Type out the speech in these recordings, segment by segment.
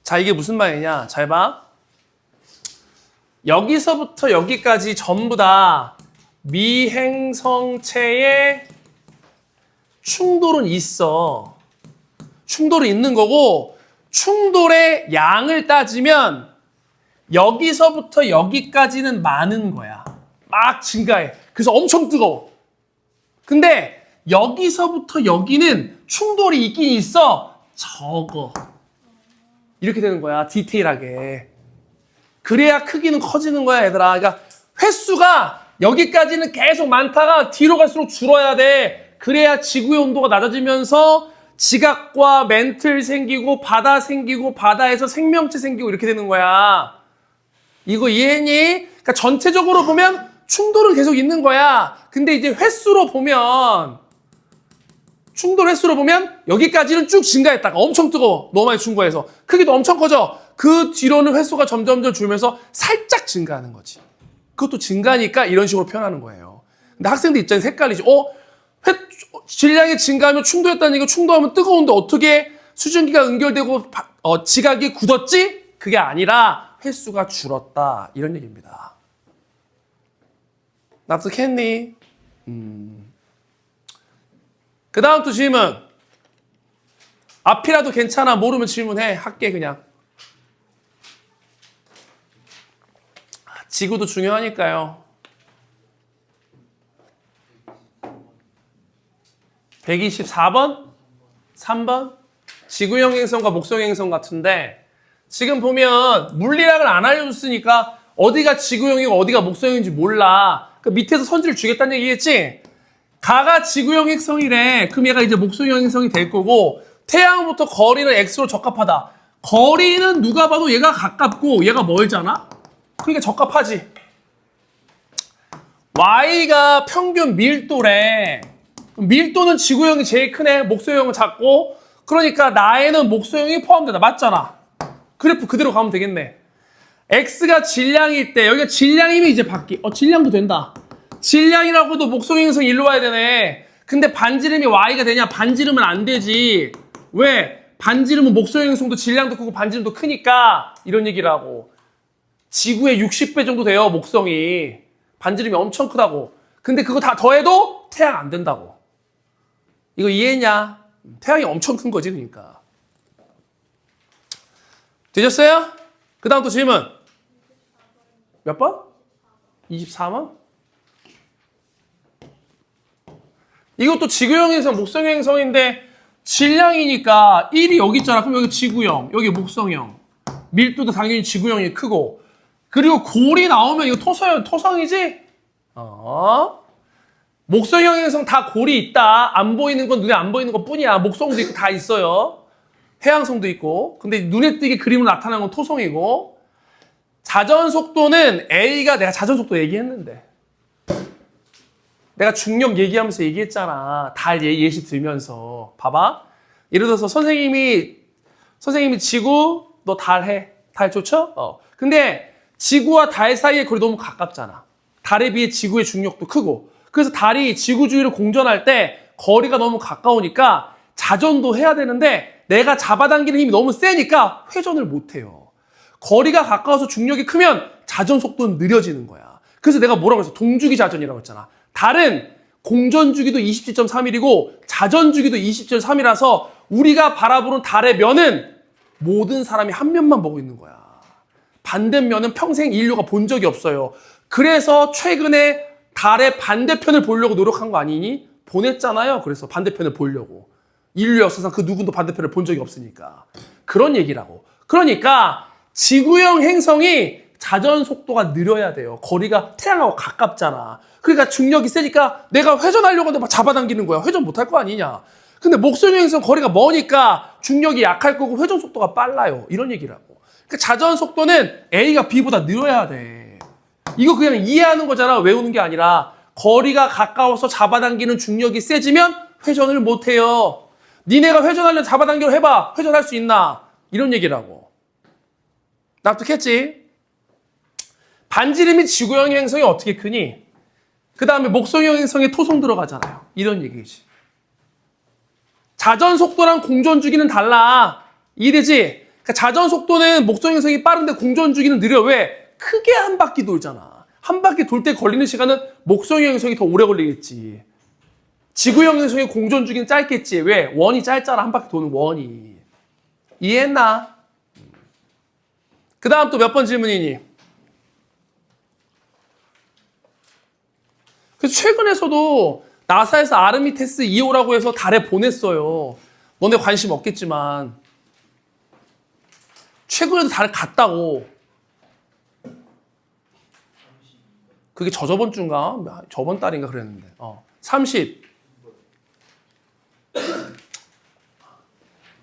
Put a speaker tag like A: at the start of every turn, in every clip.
A: 자, 이게 무슨 말이냐? 잘 봐. 여기서부터 여기까지 전부 다 미행성체의 충돌은 있어. 충돌은 있는 거고, 충돌의 양을 따지면 여기서부터 여기까지는 많은 거야. 막 증가해. 그래서 엄청 뜨거워. 근데 여기서부터 여기는 충돌이 있긴 있어. 적어. 이렇게 되는 거야. 디테일하게. 그래야 크기는 커지는 거야, 얘들아. 그러니까 횟수가 여기까지는 계속 많다가 뒤로 갈수록 줄어야 돼. 그래야 지구의 온도가 낮아지면서 지각과 멘틀 생기고 바다 생기고 바다에서 생명체 생기고 이렇게 되는 거야. 이거 이해했니? 그러니까 전체적으로 보면 충돌은 계속 있는 거야. 근데 이제 횟수로 보면 충돌 횟수로 보면 여기까지는 쭉 증가했다가 엄청 뜨거워. 너무 많이 충돌해서. 크기도 엄청 커져. 그 뒤로는 횟수가 점점점 줄면서 살짝 증가하는 거지. 그것도 증가니까 이런 식으로 표현하는 거예요. 근데 학생들 입장에서 헷갈리지. 질량이 증가하면 충돌했다는 얘기가 충돌하면 뜨거운데 어떻게 수증기가 연결되고 지각이 굳었지? 그게 아니라 횟수가 줄었다. 이런 얘기입니다. 납득했니? 그 다음 또 질문. 앞이라도 괜찮아. 모르면 질문해. 할게 그냥. 지구도 중요하니까요. 124번? 3번? 지구형 행성과 목성 행성 같은데 지금 보면 물리학을 안 알려줬으니까 어디가 지구형이고 어디가 목성형인지 몰라. 그 밑에서 선지를 주겠다는 얘기겠지? 가가 지구형 행성이래. 그럼 얘가 이제 목성형 행성이 될 거고 태양으로부터 거리는 x로 적합하다. 거리는 누가 봐도 얘가 가깝고 얘가 멀잖아? 그러니까 적합하지. y가 평균 밀도래. 밀도는 지구형이 제일 크네. 목성형은 작고. 그러니까 나에는 목성형이 포함된다. 맞잖아. 그래프 그대로 가면 되겠네. x가 질량일 때 여기가 질량이면 이제 질량도 된다. 질량이라고도 목성형 행성 일로 와야 되네. 근데 반지름이 y가 되냐? 반지름은 안 되지. 왜? 반지름은 목성형 행성도 질량도 크고 반지름도 크니까 이런 얘기를 하고. 지구의 60배 정도 돼요, 목성이. 반지름이 엄청 크다고. 근데 그거 다 더해도 태양 안 된다고. 이거 이해했냐? 태양이 엄청 큰 거지, 그러니까. 되셨어요? 그 다음 또 질문. 몇 번? 24번? 이것도 지구형 행성, 목성형 행성인데 질량이니까 1이 여기 있잖아. 그럼 여기 지구형, 여기 목성형. 밀도도 당연히 지구형이 크고. 그리고 골이 나오면 이거 토성이지? 목성형 행성 다 골이 있다. 안 보이는 건 눈에 안 보이는 것 뿐이야. 목성도 있고 다 있어요. 해양성도 있고. 근데 눈에 띄게 그림으로 나타나는 건 토성이고. 자전 속도는 A가 내가 자전 속도 얘기했는데. 내가 중력 얘기하면서 얘기했잖아. 달 예시 들면서. 봐봐. 예를 들어서 선생님이 지구, 너 달 해. 달 좋죠? 근데 지구와 달 사이의 거리 너무 가깝잖아. 달에 비해 지구의 중력도 크고. 그래서 달이 지구 주위를 공전할 때 거리가 너무 가까우니까 자전도 해야 되는데 내가 잡아당기는 힘이 너무 세니까 회전을 못해요. 거리가 가까워서 중력이 크면 자전 속도는 느려지는 거야. 그래서 내가 뭐라고 했어? 동주기 자전이라고 했잖아. 달은 공전 주기도 27.31이고 자전 주기도 27.3이라서 우리가 바라보는 달의 면은 모든 사람이 한 면만 보고 있는 거야. 반대면은 평생 인류가 본 적이 없어요. 그래서 최근에 달의 반대편을 보려고 노력한 거 아니니? 보냈잖아요. 그래서 반대편을 보려고. 인류 역사상 그 누구도 반대편을 본 적이 없으니까. 그런 얘기라고. 그러니까 지구형 행성이 자전 속도가 느려야 돼요. 거리가 태양하고 가깝잖아. 그러니까 중력이 세니까 내가 회전하려고 하는데 막 잡아당기는 거야. 회전 못할 거 아니냐. 근데 목성형 행성 거리가 머니까 중력이 약할 거고 회전 속도가 빨라요. 이런 얘기라고. 그러니까 자전 속도는 A가 B보다 느려야 돼. 이거 그냥 이해하는 거잖아. 외우는 게 아니라 거리가 가까워서 잡아당기는 중력이 세지면 회전을 못해요. 니네가 회전하려면 잡아당기로 해봐. 회전할 수 있나? 이런 얘기라고. 납득했지? 반지름이 지구형 행성이 어떻게 크니? 그 다음에 목성형 행성에 토성 들어가잖아요. 이런 얘기지. 자전 속도랑 공전 주기는 달라. 이해되지? 그러니까 자전 속도는 목성 형성이 빠른데 공전 주기는 느려. 왜? 크게 한 바퀴 돌잖아. 한 바퀴 돌 때 걸리는 시간은 목성 형성이 더 오래 걸리겠지. 지구 형성의 공전 주기는 짧겠지. 왜? 원이 짧잖아. 한 바퀴 도는 원이. 이해했나? 그 다음 또 몇 번 질문이니? 그래서 최근에서도 나사에서 아르미테스 2호라고 해서 달에 보냈어요. 너네 관심 없겠지만. 최근에도 달에 갔다고. 그게 저저번 주인가? 저번 달인가 그랬는데. 30.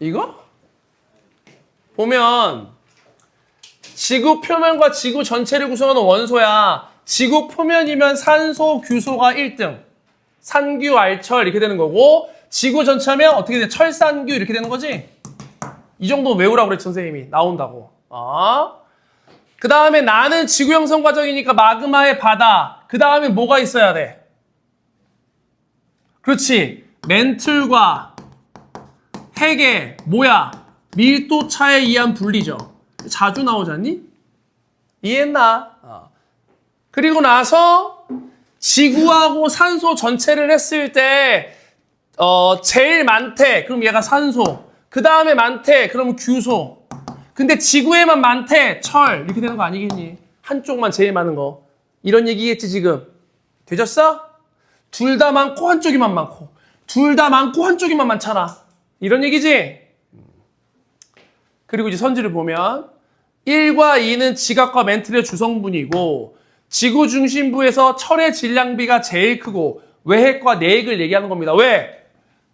A: 이거? 보면 지구 표면과 지구 전체를 구성하는 원소야. 지구 표면이면 산소, 규소가 1등. 산규, 알철 이렇게 되는 거고 지구 전체면 어떻게 돼? 철산규 이렇게 되는 거지? 이 정도 외우라고 그랬지 선생님이. 나온다고. 그 다음에 나는 지구 형성 과정이니까 마그마의 바다. 그 다음에 뭐가 있어야 돼? 그렇지. 멘틀과 핵의 뭐야? 밀도 차에 의한 분리죠. 자주 나오지 않니? 이해했나? 그리고 나서 지구하고 산소 전체를 했을 때 제일 많대. 그럼 얘가 산소. 그 다음에 많대. 그럼 규소. 근데 지구에만 많대. 철. 이렇게 되는 거 아니겠니? 한쪽만 제일 많은 거. 이런 얘기겠지 지금. 되졌어? 둘 다 많고 한쪽이만 많고. 둘 다 많고 한쪽이만 많잖아. 이런 얘기지? 그리고 이제 선지를 보면 1과 2는 지각과 멘틀의 주성분이고 지구 중심부에서 철의 질량비가 제일 크고 외핵과 내핵을 얘기하는 겁니다. 왜?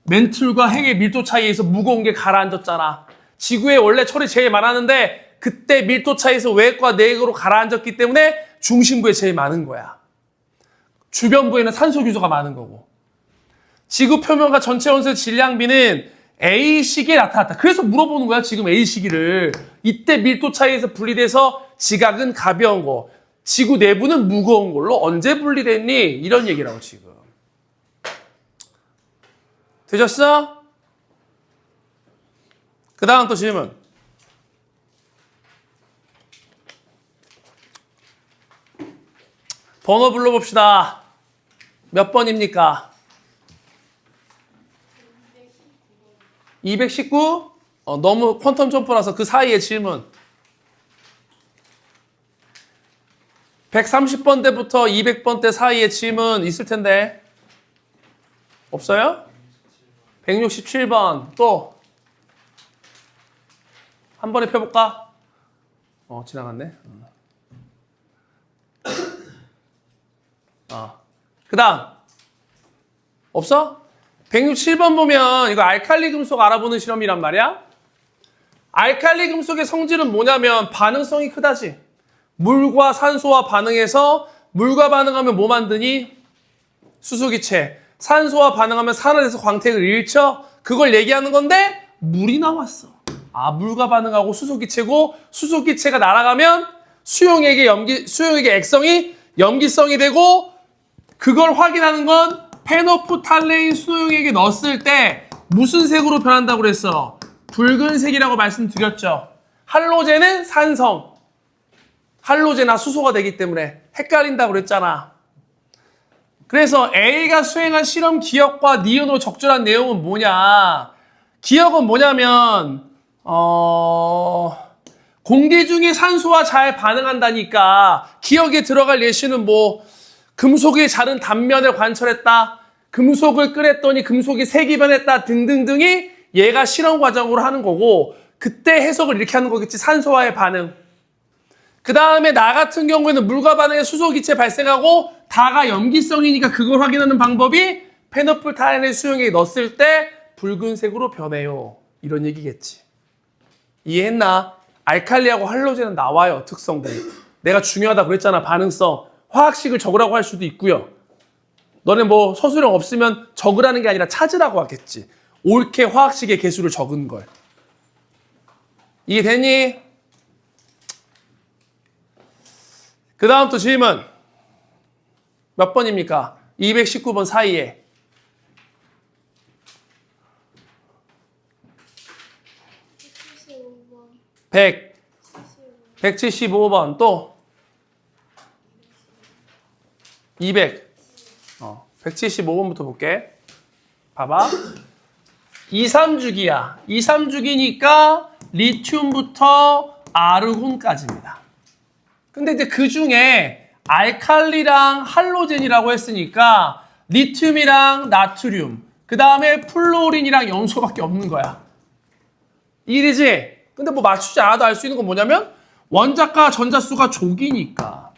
A: 멘틀과 핵의 밀도 차이에서 무거운 게 가라앉았잖아. 지구에 원래 철이 제일 많았는데 그때 밀도 차이에서 외핵과 내핵으로 가라앉았기 때문에 중심부에 제일 많은 거야. 주변부에는 산소 규소가 많은 거고. 지구 표면과 전체 원소의 질량비는 A시기에 나타났다. 그래서 물어보는 거야 지금 A시기를. 이때 밀도 차이에서 분리돼서 지각은 가벼운 거. 지구 내부는 무거운 걸로 언제 분리됐니? 이런 얘기라고 지금. 되셨어? 그 다음 또 질문. 번호 불러봅시다. 몇 번입니까? 219? 너무 퀀텀 점프라서 그 사이에 질문. 130번대부터 200번대 사이에 질문 있을 텐데. 없어요? 167번. 또. 한 번에 펴볼까? 지나갔네. 그 다음. 없어? 167번 보면 이거 알칼리 금속 알아보는 실험이란 말이야. 알칼리 금속의 성질은 뭐냐면 반응성이 크다지. 물과 산소와 반응해서 물과 반응하면 뭐 만드니? 수소기체. 산소와 반응하면 산화돼서 광택을 잃죠. 그걸 얘기하는 건데 물이 나왔어. 물과 반응하고 수소기체고 수소기체가 날아가면 수용액의 액성이 염기성이 되고 그걸 확인하는 건 페노프탈레인 수용액에 넣었을 때 무슨 색으로 변한다고 그랬어? 붉은색이라고 말씀드렸죠. 할로젠은 산성. 할로젠화 수소가 되기 때문에 헷갈린다고 그랬잖아. 그래서 A가 수행한 실험 기억과 니은으로 적절한 내용은 뭐냐? 기억은 뭐냐면 공기 중에 산소와 잘 반응한다니까 기억에 들어갈 예시는 뭐 금속이 자른 단면을 관철했다. 금속을 끓였더니 금속이 색이 변했다 등등등이 얘가 실험 과정으로 하는 거고 그때 해석을 이렇게 하는 거겠지. 산소와의 반응. 그 다음에 나 같은 경우에는 물과 반응에 수소기체 발생하고 다가 염기성이니까 그걸 확인하는 방법이 페노플타렌을 수용액에 넣었을 때 붉은색으로 변해요. 이런 얘기겠지. 이해했나? 알칼리하고 할로젠은 나와요. 특성들이. 내가 중요하다 그랬잖아. 반응성. 화학식을 적으라고 할 수도 있고요. 너네 뭐 서술형 없으면 적으라는 게 아니라 찾으라고 하겠지. 옳게 화학식의 개수를 적은 걸. 이해되니? 그 다음 또 질문. 몇 번입니까? 219번 사이에. 175번 또 200. 175번부터 볼게. 봐봐. 2, 3주기야. 2, 3주기니까 리튬부터 아르곤까지입니다. 근데 이제 그 중에 알칼리랑 할로젠이라고 했으니까 리튬이랑 나트륨, 그 다음에 플로린이랑 염소밖에 없는 거야. 이해되지? 근데 뭐 맞추지 않아도 알 수 있는 건 뭐냐면 원자과 전자수가 족이니까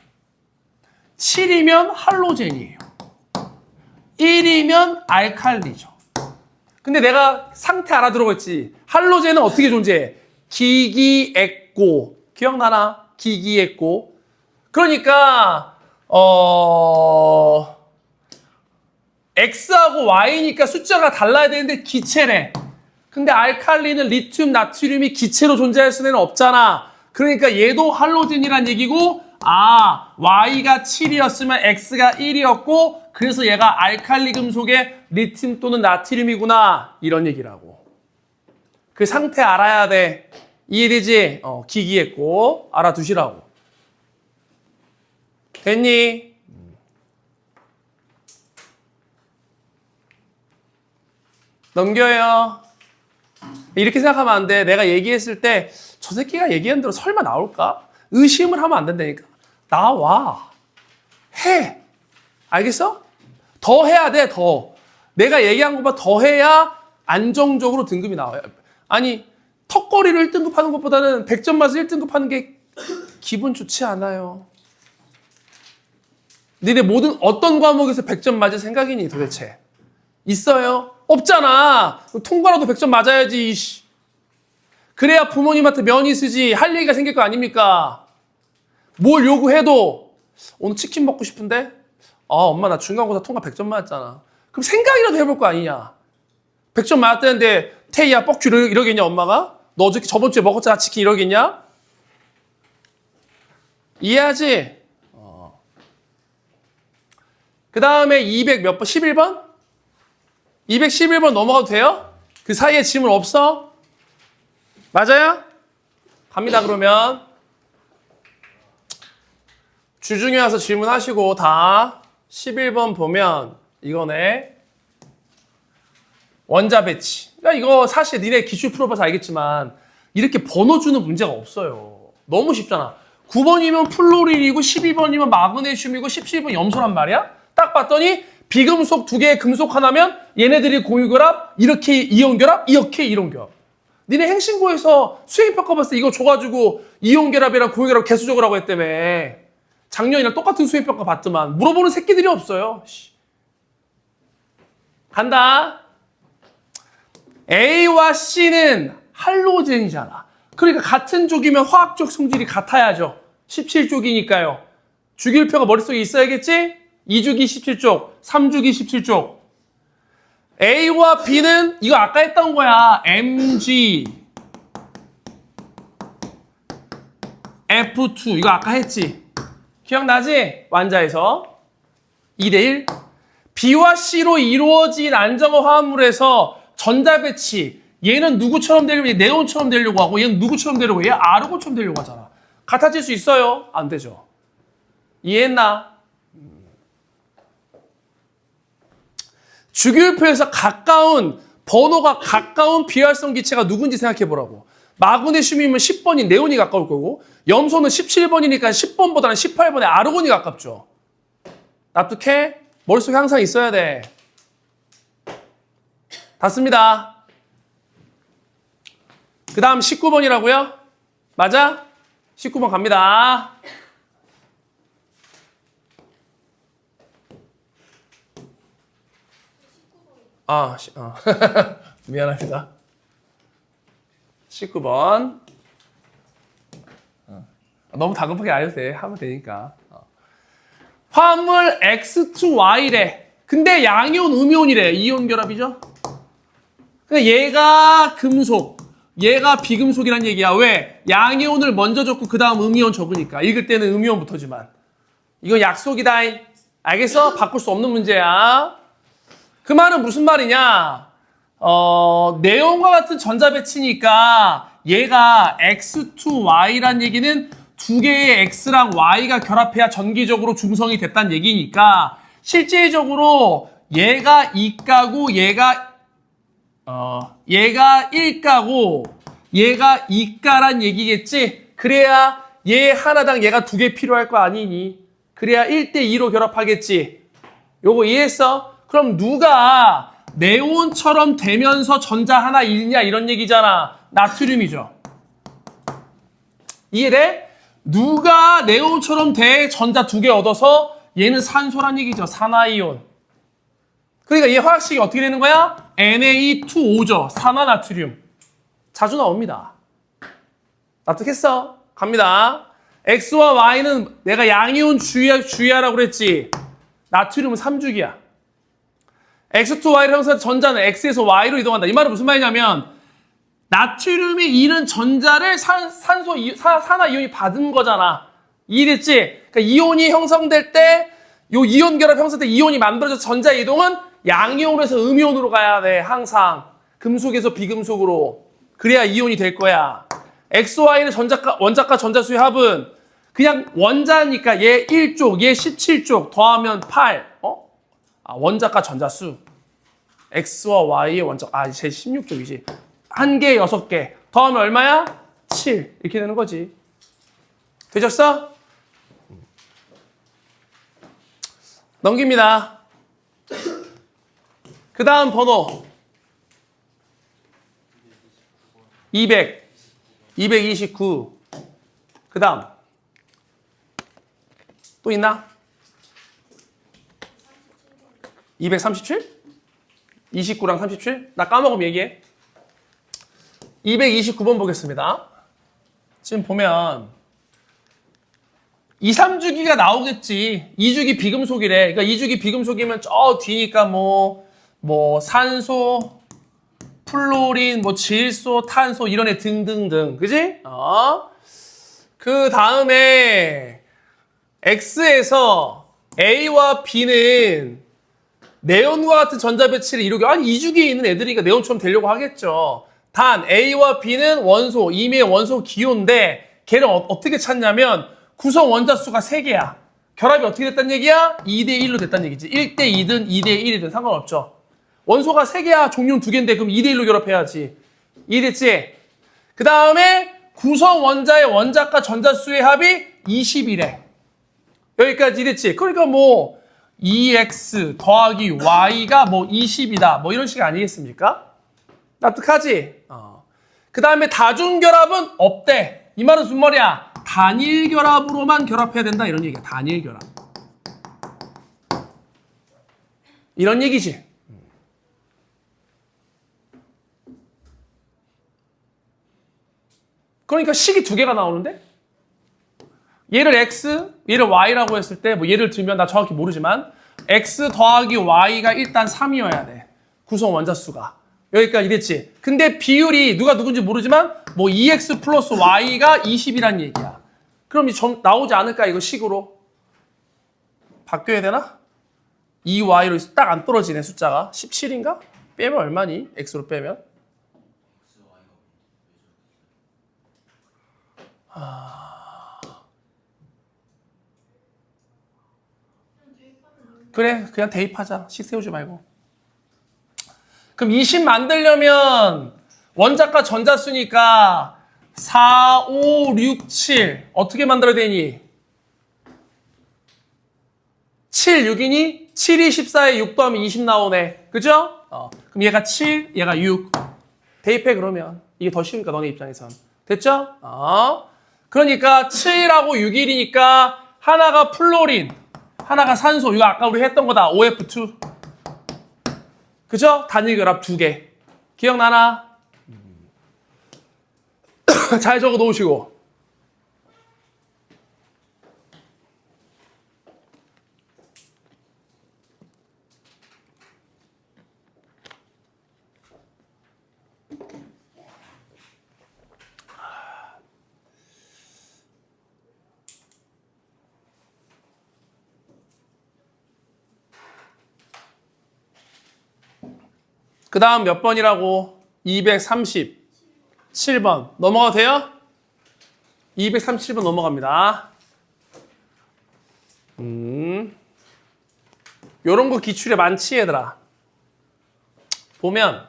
A: 7이면 할로젠이에요. 1이면 알칼리죠. 근데 내가 상태 알아들어고 했지. 할로젠은 어떻게 존재해? 기기액고. 기억나나? 기기액고. 그러니까 X하고 Y니까 숫자가 달라야 되는데 기체래. 근데 알칼리는 리튬, 나트륨이 기체로 존재할 수는 없잖아. 그러니까 얘도 할로젠이란 얘기고, Y가 7이었으면 X가 1이었고, 그래서 얘가 알칼리 금속의 리튬 또는 나트륨이구나. 이런 얘기라고. 그 상태 알아야 돼. 이해되지? 기기했고, 알아두시라고. 됐니? 넘겨요. 이렇게 생각하면 안 돼. 내가 얘기했을 때 저 새끼가 얘기한 대로 설마 나올까? 의심을 하면 안 된다니까. 나와. 해. 알겠어? 더 해야 돼, 더. 내가 얘기한 것보다 더 해야 안정적으로 등급이 나와요. 아니, 턱걸이로 1등급 하는 것보다는 100점 맞아서 1등급 하는 게 기분 좋지 않아요. 니네 모든 어떤 과목에서 100점 맞을 생각이니 도대체? 있어요? 없잖아. 통과라도 100점 맞아야지. 이씨. 그래야 부모님한테 면이 쓰지. 할 얘기가 생길 거 아닙니까? 뭘 요구해도 오늘 치킨 먹고 싶은데? 엄마 나 중간고사 통과 100점 맞았잖아. 그럼 생각이라도 해볼 거 아니냐. 100점 맞았다는데 태희야 뻑큐 이러겠냐 엄마가? 너 어저께 저번 주에 먹었잖아 치킨 이러겠냐? 이해하지? 그 다음에 200 몇 번? 11번? 211번 넘어가도 돼요? 그 사이에 질문 없어? 맞아요? 갑니다 그러면. 주중에 와서 질문하시고 다 11번 보면 이거네. 원자 배치. 그러니까 이거 사실 니네 기출 풀어봐서 알겠지만 이렇게 번호 주는 문제가 없어요. 너무 쉽잖아. 9번이면 플로린이고 12번이면 마그네슘이고 17번 염소란 말이야? 딱 봤더니 비금속 두 개의 금속 하나면 얘네들이 공유결합, 이렇게 이온결합, 이렇게 이론결합. 니네 행신고에서 수행평가 봤을 때 이거 줘가지고 이온결합이랑 공유결합 개수적으로 하고 했다며. 작년이랑 똑같은 수행평가 봤더만 물어보는 새끼들이 없어요. 간다. A와 C는 할로젠이잖아. 그러니까 같은 쪽이면 화학적 성질이 같아야죠. 17쪽이니까요. 주기율표가 머릿속에 있어야겠지? 2주기 17쪽, 3주기 17쪽. A와 B는 이거 아까 했던 거야. Mg, F2 이거 아까 했지. 기억나지? 완자에서 2대1. B와 C로 이루어진 안정화 화합물에서 전자 배치. 얘는 누구처럼 되려고 얘 네온처럼 되려고 하고 얘는 누구처럼 되려고 얘 아르곤처럼 되려고 하잖아. 같아질 수 있어요? 안 되죠. 이해했나? 주기율표에서 번호가 가까운 비활성 기체가 누군지 생각해 보라고. 마그네슘이면 10번인 네온이 가까울 거고 염소는 17번이니까 10번보다는 18번에 아르곤이 가깝죠. 납득해? 머릿속에 항상 있어야 돼. 닿습니다. 그 다음 19번이라고요? 맞아? 19번 갑니다. 미안합니다. 19번. 너무 다급하게 안 해도 돼. 하면 되니까. 화합물 X2Y래. 근데 양이온, 음이온이래. 이온 결합이죠? 근데 얘가 금속, 얘가 비금속이란 얘기야. 왜? 양이온을 먼저 적고 그 다음 음이온 적으니까. 읽을 때는 음이온부터지만. 이건 약속이다. 알겠어? 바꿀 수 없는 문제야. 그 말은 무슨 말이냐? 네온과 같은 전자 배치니까 얘가 X2Y란 얘기는 두 개의 X랑 Y가 결합해야 전기적으로 중성이 됐다는 얘기니까 실제적으로 얘가 2가고 얘가 1가고 얘가 2가란 얘기겠지? 그래야 얘 하나당 얘가 두 개 필요할 거 아니니? 그래야 1대2로 결합하겠지? 요거 이해했어? 그럼 누가 네온처럼 되면서 전자 하나 잃냐 이런 얘기잖아. 나트륨이죠. 이해돼? 누가 네온처럼 돼 전자 두 개 얻어서 얘는 산소란 얘기죠. 산화이온. 그러니까 얘 화학식이 어떻게 되는 거야? Na2O 죠. 산화나트륨. 자주 나옵니다. 납득했어? 갑니다. X와 Y는 내가 양이온 주의하라고 그랬지. 나트륨은 3주기야. X2Y를 형성한 전자는 X에서 Y로 이동한다. 이 말은 무슨 말이냐면 나트륨이 잃은 전자를 산화이온이 받은 거잖아. 이해됐지? 그러니까 이온이 형성될 때 요 이온 결합 형성될 때 이온이 만들어져서 전자 이동은 양이온에서 음이온으로 가야 돼. 항상. 금속에서 비금속으로. 그래야 이온이 될 거야. XY는 원자과 전자수의 합은 그냥 원자니까 얘 1쪽, 얘 17쪽 더하면 8. 원자과 전자수. X와 Y의 원자, 제 16쪽이지. 한 개, 6개. 더하면 얼마야? 7. 이렇게 되는 거지. 되셨어? 넘깁니다. 그 다음 번호. 200. 229. 그 다음. 또 있나? 237? 29랑 37? 나 까먹으면 얘기해. 229번 보겠습니다. 지금 보면 2, 3주기가 나오겠지. 2주기 비금속이래. 그러니까 2주기 비금속이면 저 뒤니까 뭐 산소, 플로린, 질소, 탄소 이런 애 등등등. 그지? 그 다음에 X에서 A와 B는 네온과 같은 전자 배치를 이루게 2주기에 있는 애들이니까 네온처럼 되려고 하겠죠. 단 A와 B는 원소, 이미의 원소 기호인데 걔를 어떻게 찾냐면 구성 원자수가 3개야. 결합이 어떻게 됐다는 얘기야? 2대1로 됐다는 얘기지. 1대2든 2대1이든 상관없죠. 원소가 3개야. 종류는 2개인데 그럼 2대1로 결합해야지. 이해됐지? 그 다음에 구성 원자의 원자과 전자수의 합이 20이래. 여기까지 이랬지? 그러니까 2x 더하기 y가 20이다. 이런 식 아니겠습니까? 납득하지? 그 다음에 다중결합은 없대. 이 말은 무슨 말이야? 단일 결합으로만 결합해야 된다. 이런 얘기야. 단일 결합. 이런 얘기지. 그러니까 식이 2개가 나오는데? 얘를 x, 얘를 y라고 했을 때 예를 들면 나 정확히 모르지만 x 더하기 y가 일단 3이어야 돼. 구성 원자수가. 여기까지 이랬지. 근데 비율이 누가 누군지 모르지만 2x 플러스 y가 20이란 얘기야. 그럼 나오지 않을까 이거 식으로? 바뀌어야 되나? 2y로 딱 안 떨어지네 숫자가. 17인가? 빼면 얼마니? x로 빼면? 그래 그냥 대입하자. 식 세우지 말고. 그럼 20 만들려면 원자과 전자수니까 4, 5, 6, 7 어떻게 만들어야 되니? 7, 6이니? 7이 14에 6 더하면 20 나오네. 그죠? 그럼 얘가 7, 얘가 6. 대입해 그러면. 이게 더 쉬우니까 너네 입장에선. 됐죠? 그러니까 7하고 6일이니까 하나가 플로린, 하나가 산소. 이거 아까 우리 했던 거다. OF2. 그죠? 단일 결합 2개. 기억나나? 잘 적어 놓으시고. 그 다음 몇 번이라고? 230. 7번 넘어가도 돼요? 237번 넘어갑니다. 요런 거 기출에 많지 얘들아. 보면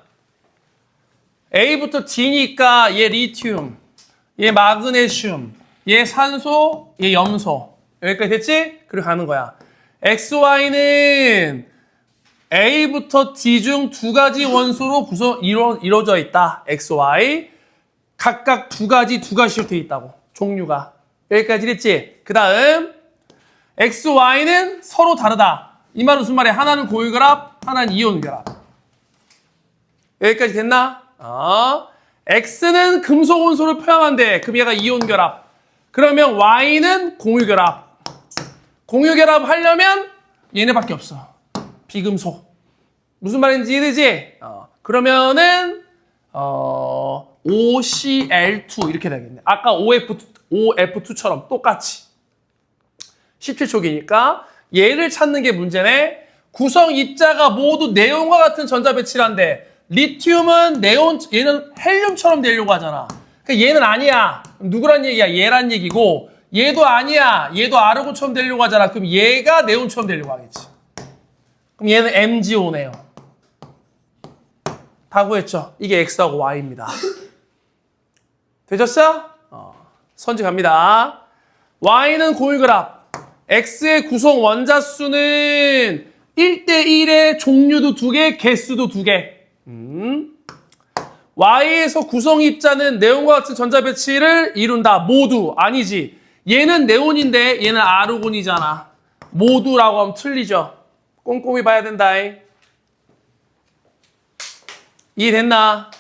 A: A부터 D니까 얘 리튬, 얘 마그네슘, 얘 산소, 얘 염소. 여기까지 됐지? 그리고 가는 거야. XY는 A부터 D 중 두 가지 원소로 이루어져 있다. XY. 각각 두 가지로 되어 있다고. 종류가. 여기까지 됐지? 그 다음 XY는 서로 다르다. 이 말은 무슨 말이야? 하나는 고유결합, 하나는 이온결합. 여기까지 됐나? X는 금속 원소를 포함한대. 그럼 얘가 이온결합. 그러면 Y는 공유결합. 공유결합 하려면 얘네밖에 없어. 비금속. 무슨 말인지 이해되지? 그러면은 OCl2 이렇게 되겠네. 아까 OF2처럼 똑같이. 17초기니까 얘를 찾는 게 문제네. 구성 입자가 모두 네온과 같은 전자 배치를 한대. 리튬은 네온, 얘는 헬륨처럼 되려고 하잖아. 그러니까 얘는 아니야. 그럼 누구란 얘기야? 얘란 얘기고, 얘도 아니야. 얘도 아르곤처럼 되려고 하잖아. 그럼 얘가 네온처럼 되려고 하겠지. 그럼 얘는 MgO네요. 다 구했죠? 이게 X하고 Y입니다. 되셨어? 선지 갑니다. Y는 고유결합. X의 구성 원자수는 1대1의 종류도 2개, 개수도 2개. Y에서 구성 입자는 네온과 같은 전자 배치를 이룬다. 모두. 아니지. 얘는 네온인데 얘는 아르곤이잖아. 모두라고 하면 틀리죠. 꼼꼼히 봐야 된다. 이해됐나?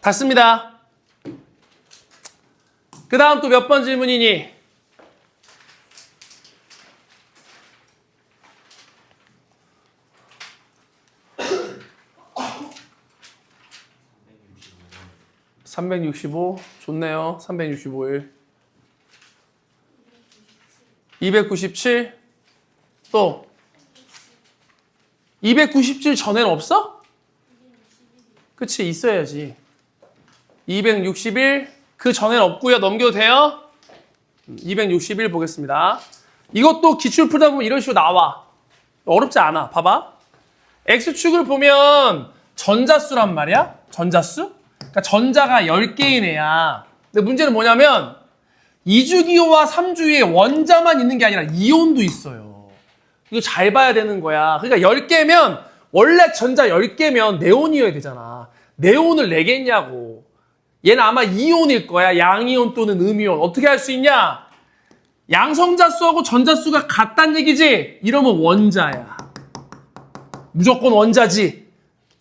A: 닫습니다. 그 다음 또 몇 번 질문이니? (365) 좋네요. 365일 297 또 297 전에는 없어? 그치, 있어야지. 261 그 전에는 없고요. 넘겨도 돼요? 261 보겠습니다. 이것도 기출 풀다 보면 이런 식으로 나와. 어렵지 않아. 봐봐. X축을 보면 전자수란 말이야. 전자수? 그러니까 전자가 10개인 애야. 근데 문제는 뭐냐면 2주기호와 3주기에 원자만 있는 게 아니라 이온도 있어요. 이거 잘 봐야 되는 거야. 그러니까 10개면 원래 전자 10개면 네온이어야 되잖아. 네온을 4개 있냐고. 얘는 아마 이온일 거야. 양이온 또는 음이온. 어떻게 할 수 있냐? 양성자수하고 전자수가 같다는 얘기지? 이러면 원자야. 무조건 원자지.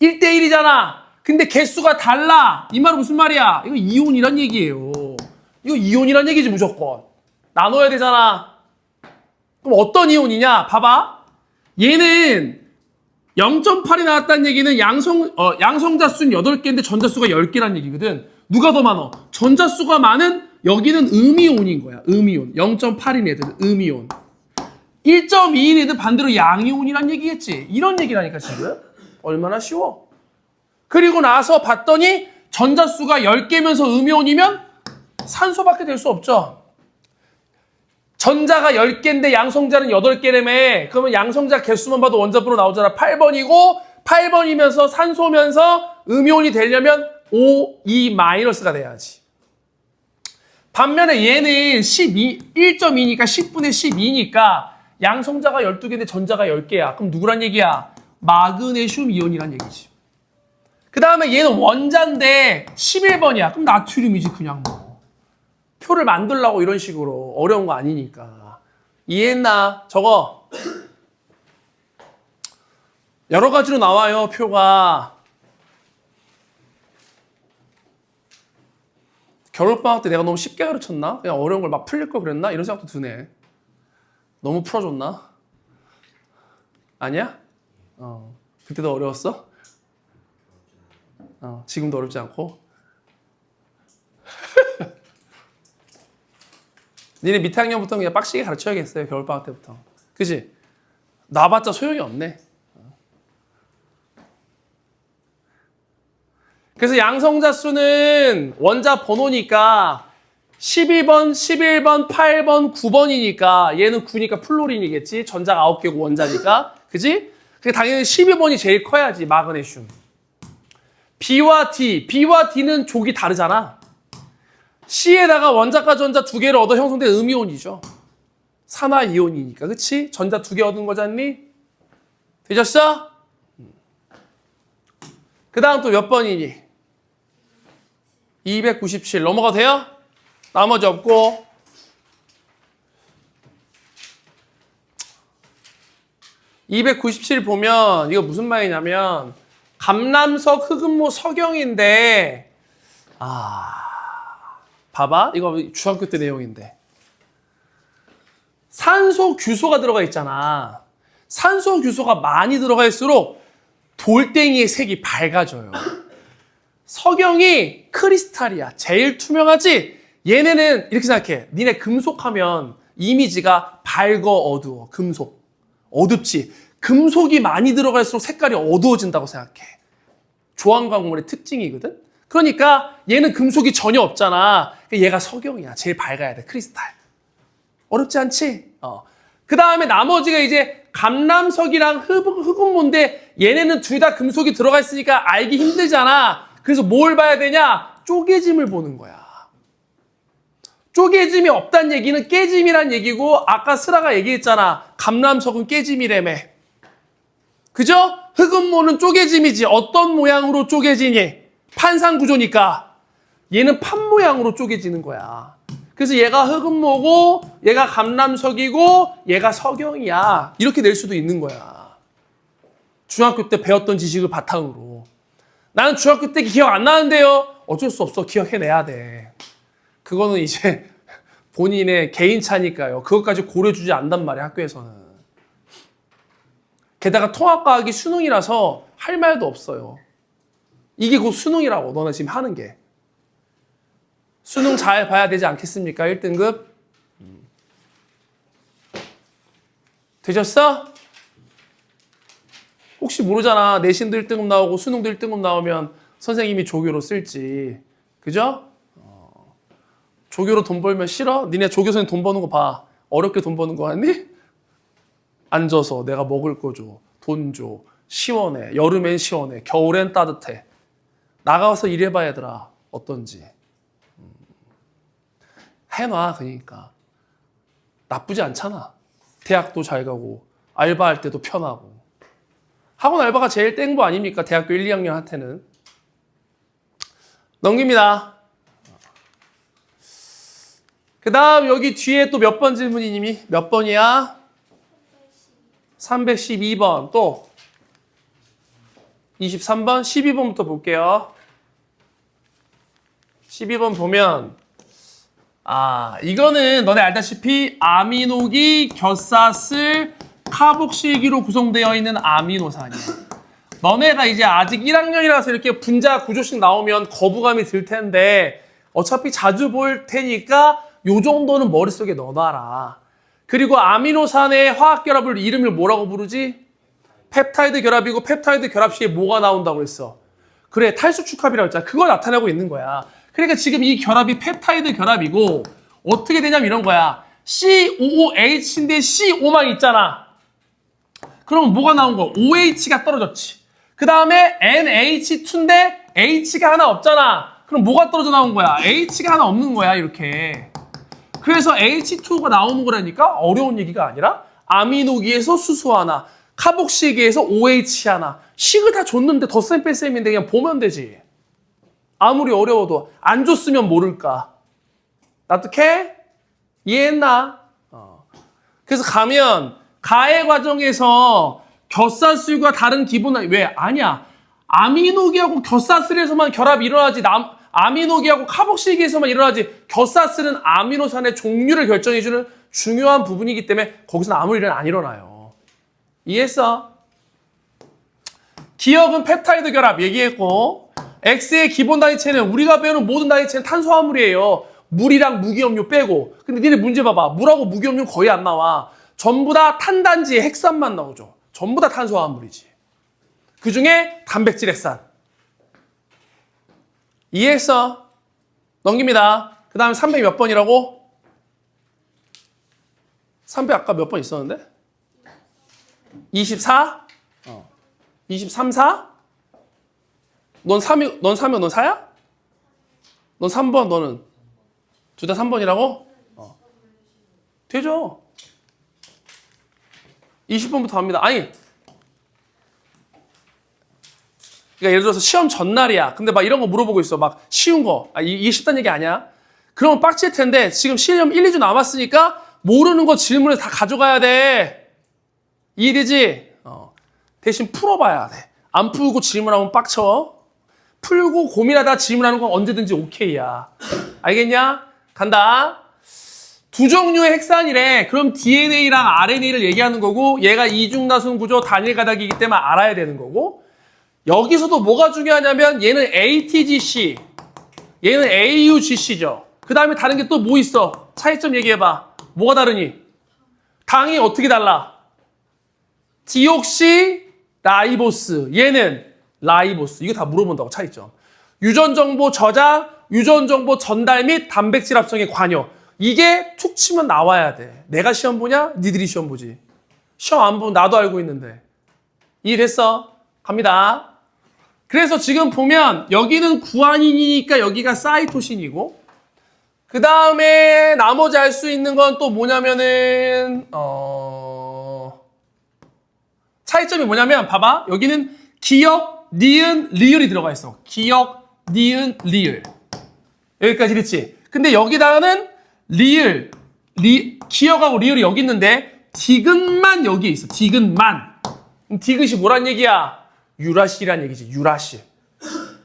A: 1대1이잖아. 근데 개수가 달라. 이 말은 무슨 말이야? 이거 이온이란 얘기예요. 이거 이온이란 얘기지 무조건. 나눠야 되잖아. 그럼 어떤 이온이냐? 봐봐. 얘는 0.8이 나왔다는 얘기는 양성자수는 8개인데 전자수가 10개란 얘기거든. 누가 더 많아? 전자수가 많은 여기는 음이온인 거야. 음이온. 0.8인 애들은 음이온. 1.2인 애들 반대로 양이온이란 얘기겠지. 이런 얘기라니까 지금. 얼마나 쉬워. 그리고 나서 봤더니 전자수가 10개면서 음이온이면 산소밖에 될 수 없죠. 전자가 10개인데 양성자는 8개라며. 그러면 양성자 개수만 봐도 원자번호 나오잖아. 8번이고 8번이면서 산소면서 음이온이 되려면 O2-가 돼야지. 반면에 얘는 1.2니까 10분의 12니까 양성자가 12개인데 전자가 10개야. 그럼 누구란 얘기야? 마그네슘 이온이란 얘기지. 그 다음에 얘는 원자인데 11번이야. 그럼 나트륨이지 그냥 뭐. 표를 만들려고 이런 식으로 어려운 거 아니니까. 이해했나? 저거 여러 가지로 나와요. 표가. 겨울방학 때 내가 너무 쉽게 가르쳤나? 그냥 어려운 걸 막 풀릴 걸 그랬나? 이런 생각도 드네. 너무 풀어줬나? 아니야? 그때도 어려웠어? 지금도 어렵지 않고? 니네 밑에 학년부터 그냥 빡시게 가르쳐야겠어요. 겨울방학 때부터. 그치? 나봤자 소용이 없네. 그래서 양성자 수는 원자 번호니까 12번, 11번, 8번, 9번이니까 얘는 9니까 플로린이겠지. 전자가 9개고 원자니까. 그지? 그게 당연히 12번이 제일 커야지. 마그네슘. B와 D는 족이 다르잖아. C에다가 원자과 전자 2개를 얻어 형성된 음이온이죠. 산화이온이니까. 그치? 전자 2개 얻은 거잖니? 되셨어? 그 다음 또 몇 번이니? 297 넘어가도 돼요? 나머지 없고. (297) 보면 이거 무슨 말이냐면 감람석 흑음모 석영인데 봐봐 이거 중학교 때 내용인데 산소 규소가 들어가 있잖아. 산소 규소가 많이 들어갈수록 돌덩이의 색이 밝아져요. 석영이 크리스탈이야. 제일 투명하지? 얘네는 이렇게 생각해. 니네 금속하면 이미지가 밝어 어두워. 금속. 어둡지. 금속이 많이 들어갈수록 색깔이 어두워진다고 생각해. 조항광물의 특징이거든. 그러니까 얘는 금속이 전혀 없잖아. 얘가 석영이야. 제일 밝아야 돼. 크리스탈. 어렵지 않지? 그 다음에 나머지가 이제 감람석이랑 흑음모인데 얘네는 둘 다 금속이 들어가 있으니까 알기 힘들잖아. 그래서 뭘 봐야 되냐? 쪼개짐을 보는 거야. 쪼개짐이 없다는 얘기는 깨짐이란 얘기고 아까 슬아가 얘기했잖아. 감람석은 깨짐이라며. 그죠? 흑음모는 쪼개짐이지. 어떤 모양으로 쪼개지니? 판상구조니까. 얘는 판 모양으로 쪼개지는 거야. 그래서 얘가 흑음모고 얘가 감람석이고 얘가 석영이야. 이렇게 낼 수도 있는 거야. 중학교 때 배웠던 지식을 바탕으로. 나는 중학교 때 기억 안 나는데요. 어쩔 수 없어. 기억해내야 돼. 그거는 이제 본인의 개인차니까요. 그것까지 고려주지 않단 말이야, 학교에서는. 게다가 통합과학이 수능이라서 할 말도 없어요. 이게 곧 수능이라고, 너네 지금 하는 게. 수능 잘 봐야 되지 않겠습니까? 1등급. 되셨어? 혹시 모르잖아. 내신도 1등급 나오고 수능도 1등급 나오면 선생님이 조교로 쓸지. 그죠? 조교로 돈 벌면 싫어? 니네 조교선생님 돈 버는 거 봐. 어렵게 돈 버는 거 같니? 앉아서 내가 먹을 거 줘. 돈 줘. 시원해. 여름엔 시원해. 겨울엔 따뜻해. 나가서 일해봐 얘들아. 어떤지. 해놔. 그러니까. 나쁘지 않잖아. 대학도 잘 가고 알바할 때도 편하고. 학원 알바가 제일 땡보 아닙니까? 대학교 1, 2학년한테는. 넘깁니다. 그 다음 여기 뒤에 또 몇 번 질문이니? 몇 번이야? 312번. 또 23번? 12번부터 볼게요. 12번 보면 이거는 너네 알다시피 아미노기, 겨사슬, 카복실기로 구성되어 있는 아미노산이야. 너네가 이제 아직 1학년이라서 이렇게 분자 구조식 나오면 거부감이 들 텐데 어차피 자주 볼 테니까 요 정도는 머릿속에 넣어놔라. 그리고 아미노산의 화학결합을 이름을 뭐라고 부르지? 펩타이드 결합이고 펩타이드 결합 시에 뭐가 나온다고 했어? 그래, 탈수축합이라고 했잖아. 그걸 나타내고 있는 거야. 그러니까 지금 이 결합이 펩타이드 결합이고 어떻게 되냐면 이런 거야. COOH인데 CO만 있잖아. 그럼 뭐가 나온 거야? OH가 떨어졌지. 그 다음에 NH2인데 H가 하나 없잖아. 그럼 뭐가 떨어져 나온 거야? H가 하나 없는 거야, 이렇게. 그래서 H2가 나오는 거라니까 어려운 얘기가 아니라 아미노기에서 수소 하나, 카복실기에서 OH 하나. 식을 다 줬는데 덧셈 뺄셈인데 그냥 보면 되지. 아무리 어려워도 안 줬으면 모를까. 납득해? 이해했나? 그래서 가면 가해 과정에서 겨사슬과 다른 기본 왜? 아니야. 아미노기하고 겨사슬에서만 결합이 일어나지 아미노기하고 카복실기에서만 일어나지 겨사슬은 아미노산의 종류를 결정해주는 중요한 부분이기 때문에 거기서는 아무 일은 안 일어나요. 이해했어? 기억은 펩타이드 결합 얘기했고 X의 기본 단위체는 우리가 배우는 모든 단위체는 탄수화물이에요. 물이랑 무기염료 빼고. 근데 니네 문제 봐봐. 물하고 무기염료 거의 안 나와. 전부 다 탄단지의 핵산만 나오죠. 전부 다 탄수화물이지. 그중에 단백질 핵산. 이해했어? 넘깁니다. 그 다음에 300 몇 번이라고? 300 아까 몇 번 있었는데? 24? 23, 4? 넌 3이면 넌 4야? 넌 3번, 너는? 둘 다 3번이라고? 되죠. 20번부터 합니다. 아니, 그러니까 예를 들어서 시험 전날이야. 근데 막 이런 거 물어보고 있어. 막 쉬운 거. 이게 쉽다는 얘기 아니야. 그러면 빡칠 텐데 지금 시험 1, 2주 남았으니까 모르는 거 질문을 다 가져가야 돼. 이해되지? 대신 풀어봐야 돼. 안 풀고 질문하면 빡쳐. 풀고 고민하다 질문하는 건 언제든지 오케이야. 알겠냐? 간다. 두 종류의 핵산이래. 그럼 DNA랑 RNA를 얘기하는 거고 얘가 이중나순 구조 단일 가닥이기 때문에 알아야 되는 거고 여기서도 뭐가 중요하냐면 얘는 ATGC, 얘는 AUGC죠. 그 다음에 다른 게 또 뭐 있어? 차이점 얘기해봐. 뭐가 다르니? 당이 어떻게 달라? 디옥시 라이보스, 얘는 라이보스. 이거 다 물어본다고 차이점. 유전정보 저장, 유전정보 전달 및 단백질 합성에 관여. 이게 툭 치면 나와야 돼. 내가 시험 보냐? 니들이 시험 보지. 시험 안 보면 나도 알고 있는데. 이해됐어? 갑니다. 그래서 지금 보면 여기는 구아닌이니까 여기가 사이토신이고 그 다음에 나머지 알 수 있는 건 또 뭐냐면은 차이점이 뭐냐면 봐봐. 여기는 기역, 니은, 리을이 들어가 있어. 기역, 니은, 리을. 여기까지 됐지? 근데 여기다가는 리을, 기역하고 리을이 여기 있는데 디귿만 여기에 있어. 디귿만. 그럼 디귿이 뭐란 얘기야? 유라실이란 얘기지. 유라실.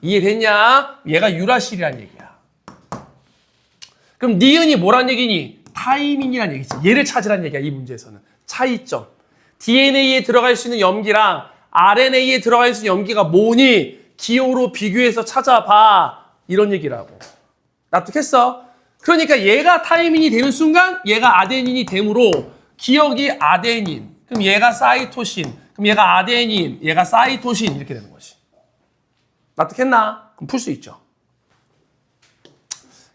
A: 이해됐냐? 얘가 유라실이란 얘기야. 그럼 니은이 뭐란 얘기니? 타이민이란 얘기지. 얘를 찾으란 얘기야. 이 문제에서는. 차이점. DNA에 들어갈 수 있는 염기랑 RNA에 들어갈 수 있는 염기가 뭐니? 기호로 비교해서 찾아봐. 이런 얘기라고. 납득했어? 그러니까 얘가 타이민이 되는 순간 얘가 아데닌이 되므로 기억이 아데닌. 그럼 얘가 사이토신. 그럼 얘가 아데닌, 얘가 사이토신 이렇게 되는 거지. 납득했나? 그럼 풀 수 있죠.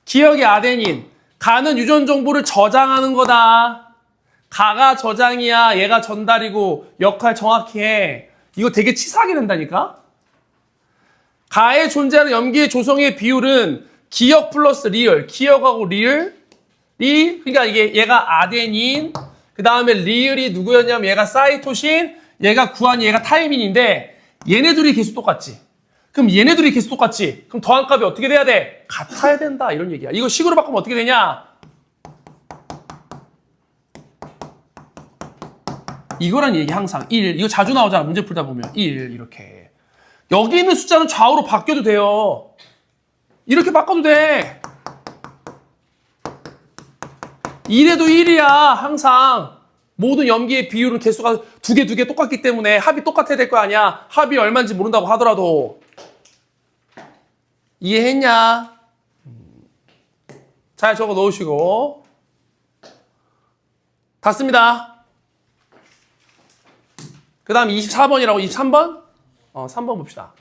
A: 기억이 아데닌. 가는 유전 정보를 저장하는 거다. 가가 저장이야. 얘가 전달이고 역할 정확히 해. 이거 되게 치사하게 된다니까? 가에 존재하는 염기의 조성의 비율은 기역 플러스 리을. 기역하고 리을. 그러니까 이게 얘가 아데닌. 그 다음에 리을이 누구였냐면 얘가 사이토신. 얘가 구아닌, 얘가 타이민인데 얘네들이 계속 똑같지. 그럼 얘네들이 계속 똑같지. 그럼 더한 값이 어떻게 돼야 돼? 같아야 된다. 이런 얘기야. 이거 식으로 바꾸면 어떻게 되냐? 이거란 얘기 항상 1. 이거 자주 나오잖아. 문제 풀다 보면 1 이렇게. 여기 있는 숫자는 좌우로 바뀌어도 돼요. 이렇게 바꿔도 돼. 1에도 1이야. 항상. 모든 염기의 비율은 개수가 두 개 똑같기 때문에 합이 똑같아야 될 거 아니야. 합이 얼마인지 모른다고 하더라도. 이해했냐? 잘 적어 놓으시고. 다 씁니다. 그 다음 24번이라고 23번? 3번 봅시다.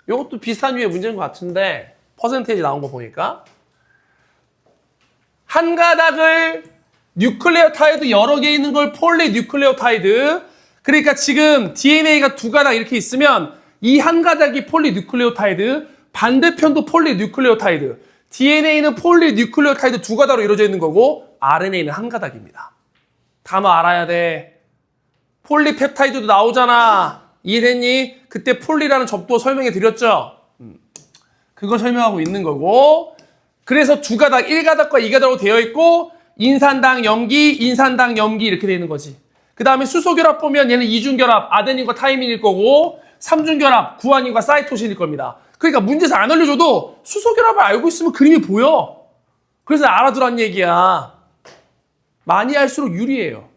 A: 이것도 비슷한 류의 문제인 것 같은데 퍼센테이지 나온 거 보니까 한 가닥을 뉴클레오타이드 여러 개 있는 걸 폴리뉴클레오타이드. 그러니까 지금 DNA가 두 가닥 이렇게 있으면 이 한 가닥이 폴리뉴클레오타이드, 반대편도 폴리뉴클레오타이드. DNA는 폴리뉴클레오타이드 두 가닥으로 이루어져 있는 거고 RNA는 한 가닥입니다. 단어 알아야 돼. 폴리펩타이드도 나오잖아. 이해됐니? 그때 폴리라는 접두어 설명해 드렸죠? 그거 설명하고 있는 거고 그래서 두 가닥, 1가닥과 2가닥으로 되어 있고 인산당 염기, 인산당 염기 이렇게 되는 거지. 그 다음에 수소결합 보면 얘는 이중결합, 아데닌과 타이민일 거고 3중결합, 구아닌과 사이토신일 겁니다. 그러니까 문제에서 안 알려줘도 수소결합을 알고 있으면 그림이 보여. 그래서 알아두란 얘기야. 많이 알수록 유리해요.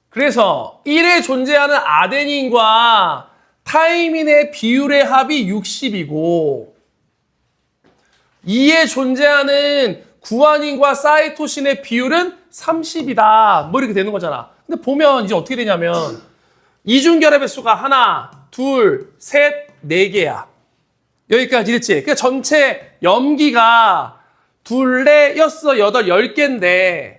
A: 그래서 1에 존재하는 아데닌과 타이민의 비율의 합이 60이고 2에 존재하는 구아닌과 사이토신의 비율은 30이다. 뭐 이렇게 되는 거잖아. 근데 보면 이제 어떻게 되냐면 이중결합의 수가 하나, 둘, 셋, 네 개야. 여기까지 이랬지. 그러니까 전체 염기가 둘, 넷, 여섯, 여덟, 10개인데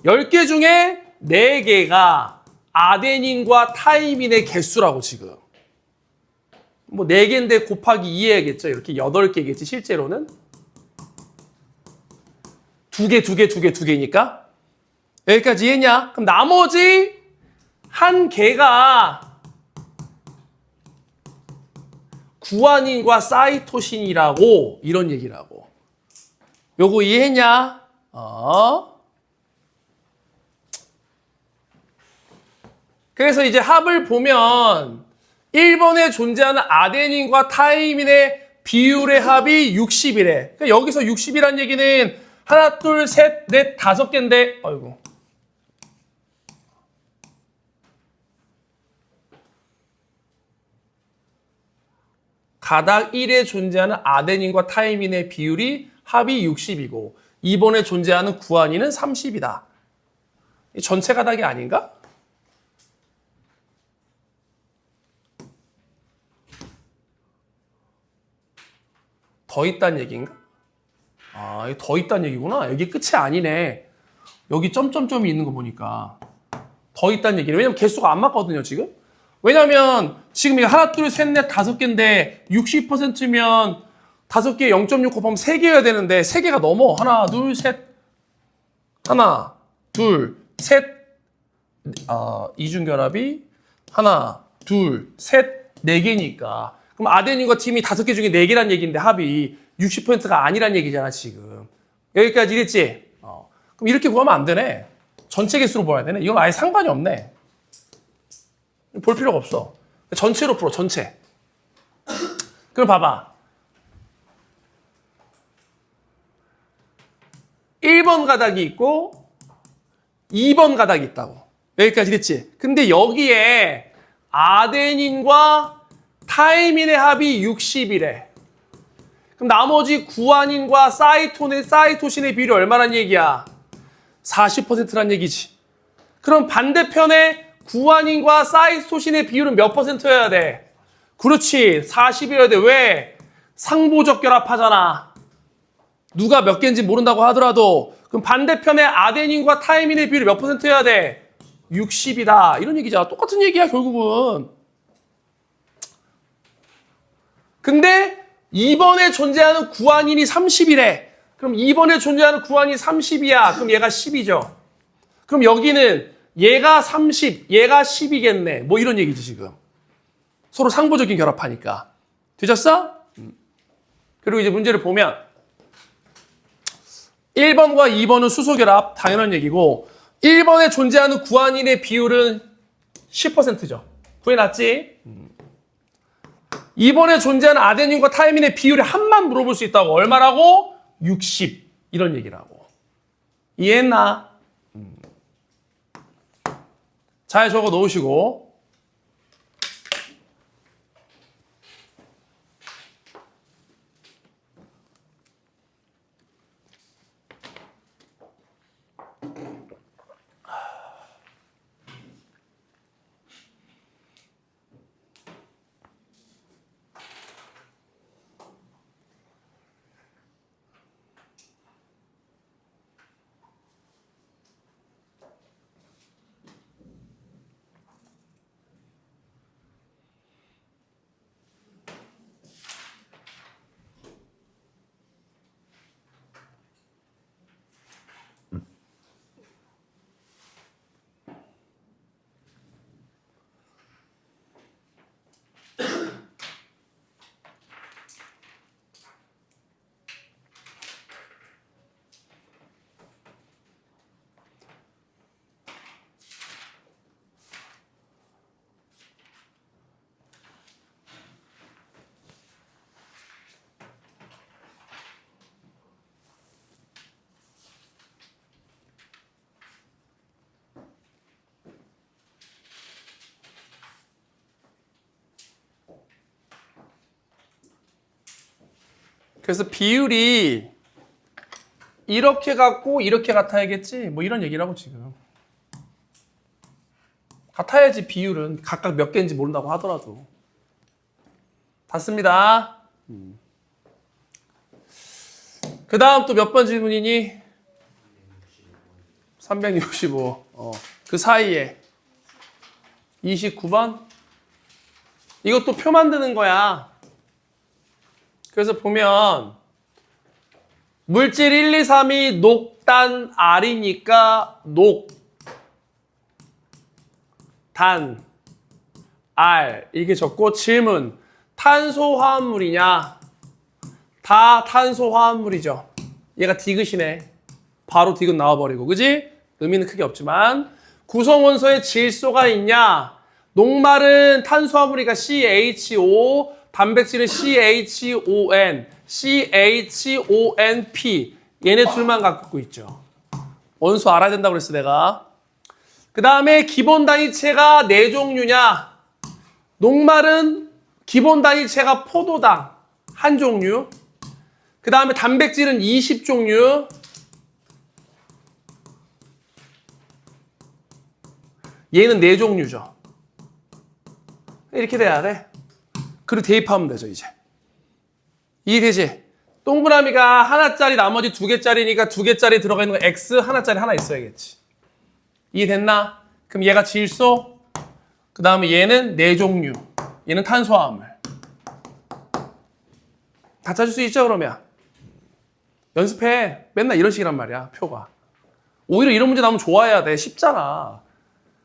A: 10개 중에 4개가 아데닌과 타이민의 개수라고 지금. 뭐 4개인데 곱하기 2 해야겠죠. 이렇게 8개겠지 실제로는. 2개니까. 여기까지 이해했냐? 그럼 나머지 한 개가 구아닌과 사이토신이라고 이런 얘기라고. 요거 이해했냐? 그래서 이제 합을 보면 1번에 존재하는 아데닌과 타이민의 비율의 합이 60이래. 그러니까 여기서 60이란 얘기는 하나, 둘, 셋, 넷, 5개인데 아이고. 가닥 1에 존재하는 아데닌과 타이민의 비율이 합이 60이고 2번에 존재하는 구아닌은 30이다. 전체 가닥이 아닌가? 더 있다는 얘기인가? 아, 이게 더 있다는 얘기구나. 여기 끝이 아니네. 여기 점점점이 있는 거 보니까 더 있다는 얘기네. 왜냐면 개수가 안 맞거든요, 지금. 왜냐면 지금 이게 하나, 둘, 셋, 넷, 5개인데 60%면 5개에 0.6 곱하면 3개여야 되는데 3개가 넘어. 하나, 둘, 셋. 하나, 둘, 셋. 이중결합이 하나, 둘, 셋, 4개니까. 그럼 아데닌과 팀이 5개 중에 4개란 얘기인데 합이 60%가 아니란 얘기잖아, 지금. 여기까지 이랬지? 그럼 이렇게 구하면 안 되네. 전체 개수로 봐야 되네. 이건 아예 상관이 없네. 볼 필요가 없어. 전체로 풀어, 전체. 그럼 봐봐. 1번 가닥이 있고 2번 가닥이 있다고. 여기까지 됐지? 근데 여기에 아데닌과 타이민의 합이 60이래. 그럼 나머지 구아닌과 사이토신의 비율이 얼마란 얘기야? 40%란 얘기지. 그럼 반대편에 구아닌과 사이토신의 비율은 몇 %여야 돼? 그렇지, 40이어야 돼. 왜? 상보적 결합하잖아. 누가 몇 개인지 모른다고 하더라도 그럼 반대편에 아데닌과 타이민의 비율이 몇 %여야 돼? 60이다. 이런 얘기잖아. 똑같은 얘기야, 결국은. 근데 2번에 존재하는 구아닌이 30이래. 그럼 2번에 존재하는 구아닌이 30이야. 그럼 얘가 10이죠. 그럼 여기는 얘가 30, 얘가 10이겠네. 뭐 이런 얘기지, 지금. 서로 상보적인 결합하니까. 되셨어? 그리고 이제 문제를 보면 1번과 2번은 수소결합, 당연한 얘기고 1번에 존재하는 구아닌의 비율은 10%죠. 구해놨지? 2번에 존재하는 아데닌과 타이민의 비율의 합만 물어볼 수 있다고. 얼마라고? 60. 이런 얘기라고. 이해했나? 잘 적어 놓으시고. 그래서 비율이 이렇게 같고 이렇게 같아야겠지. 뭐 이런 얘기라고 지금. 같아야지 비율은 각각 몇 개인지 모른다고 하더라도. 봤습니다. 그 다음 또 몇 번 질문이니? 365. 그 사이에 29번? 이것도 표 만드는 거야. 그래서 보면 물질 1, 2, 3이 녹단 R이니까 녹단 R 이게 적고 질문 탄소화합물이냐? 다 탄소화합물이죠. 얘가 디귿이네. 바로 디귿 나와버리고 그지? 의미는 크게 없지만 구성원소에 질소가 있냐? 녹말은 탄수화물이니까 CHO, 단백질은 CHON, CHONP 얘네 둘만 갖고 있죠. 원소 알아야 된다고 그랬어 내가. 그 다음에 기본 단위체가 4종류냐? 녹말은 기본 단위체가 포도당 한 종류. 그 다음에 단백질은 20종류. 얘는 4종류죠. 이렇게 돼야 돼. 그리고 대입하면 되죠, 이제. 이해되지? 동그라미가 하나짜리 나머지 2개짜리니까 2개짜리 들어가 있는 거 X, 하나짜리 하나 있어야겠지. 이해됐나? 그럼 얘가 질소, 그 다음에 얘는 4종류. 얘는 탄수화물. 다 찾을 수 있죠, 그러면? 연습해. 맨날 이런 식이란 말이야, 표가. 오히려 이런 문제 나오면 좋아해야 돼. 쉽잖아.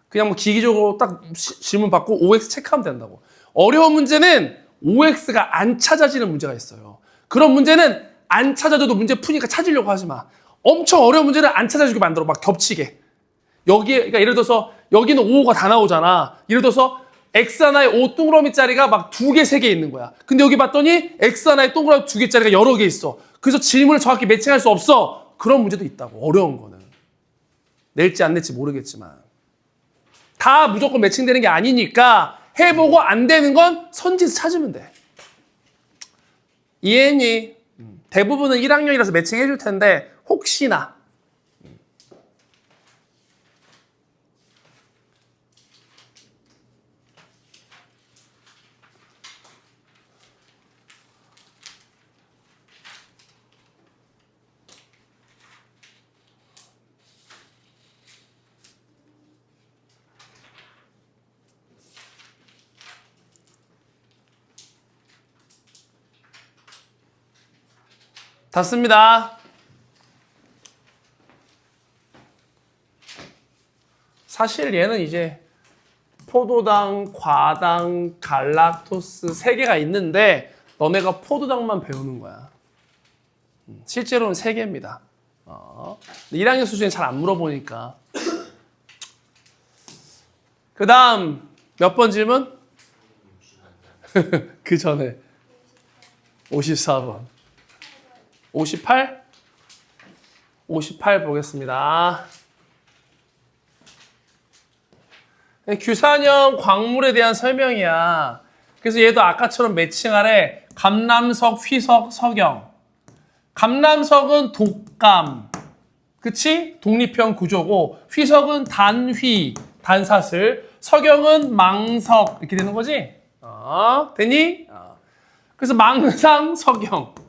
A: 그냥 뭐 기기적으로 딱 질문 받고 OX 체크하면 된다고. 어려운 문제는 OX가 안 찾아지는 문제가 있어요. 그런 문제는 안 찾아져도 문제 푸니까 찾으려고 하지 마. 엄청 어려운 문제는 안 찾아주게 만들어. 막 겹치게. 여기에, 그러니까 예를 들어서 여기는 5가 다 나오잖아. 예를 들어서 X 하나에 5 동그라미짜리가 막 2개, 3개 있는 거야. 근데 여기 봤더니 X 하나에 동그라미 2개짜리가 여러 개 있어. 그래서 질문을 정확히 매칭할 수 없어. 그런 문제도 있다고. 어려운 거는. 낼지 안 낼지 모르겠지만. 다 무조건 매칭되는 게 아니니까 해보고 안 되는 건 선지에서 찾으면 돼. 이해했니? 대부분은 1학년이라서 매칭해 줄 텐데 혹시나. 닫습니다. 사실 얘는 이제 포도당, 과당, 갈락토스 3개가 있는데 너네가 포도당만 배우는 거야. 실제로는 3개입니다. 1학년 수준에 잘 안 물어보니까. 그 다음 몇 번 질문? 그 전에 54번. 58? 58 보겠습니다. 규산형 광물에 대한 설명이야. 그래서 얘도 아까처럼 매칭하래. 감남석, 휘석, 석영. 감남석은 독감. 그치? 독립형 구조고 휘석은 단휘, 단사슬. 석영은 망석. 이렇게 되는 거지? 됐니? 그래서 망상, 석영.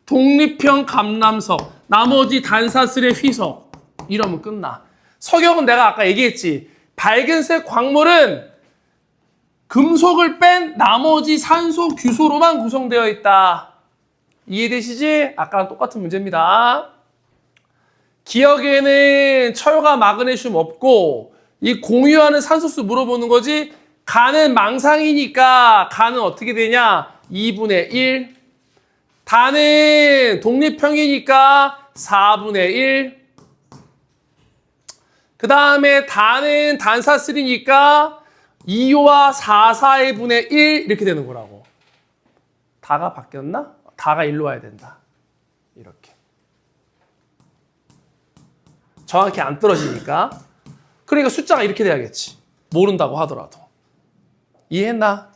A: 독립형 감남석, 나머지 단사슬의 휘석 이러면 끝나. 석영은 내가 아까 얘기했지. 밝은색 광물은 금속을 뺀 나머지 산소, 규소로만 구성되어 있다. 이해되시지? 아까랑 똑같은 문제입니다. 기억에는 철과 마그네슘 없고 이 공유하는 산소수 물어보는 거지. 간은 망상이니까 간은 어떻게 되냐? 2분의 1. 단은 독립형이니까 4분의 1. 그 다음에 단은 단사슬이니까 2와 4, 4의 분의 1 이렇게 되는 거라고. 다가 바뀌었나? 다가 1로 와야 된다. 이렇게. 정확히 안 떨어지니까. 그러니까 숫자가 이렇게 돼야겠지. 모른다고 하더라도. 이해했나?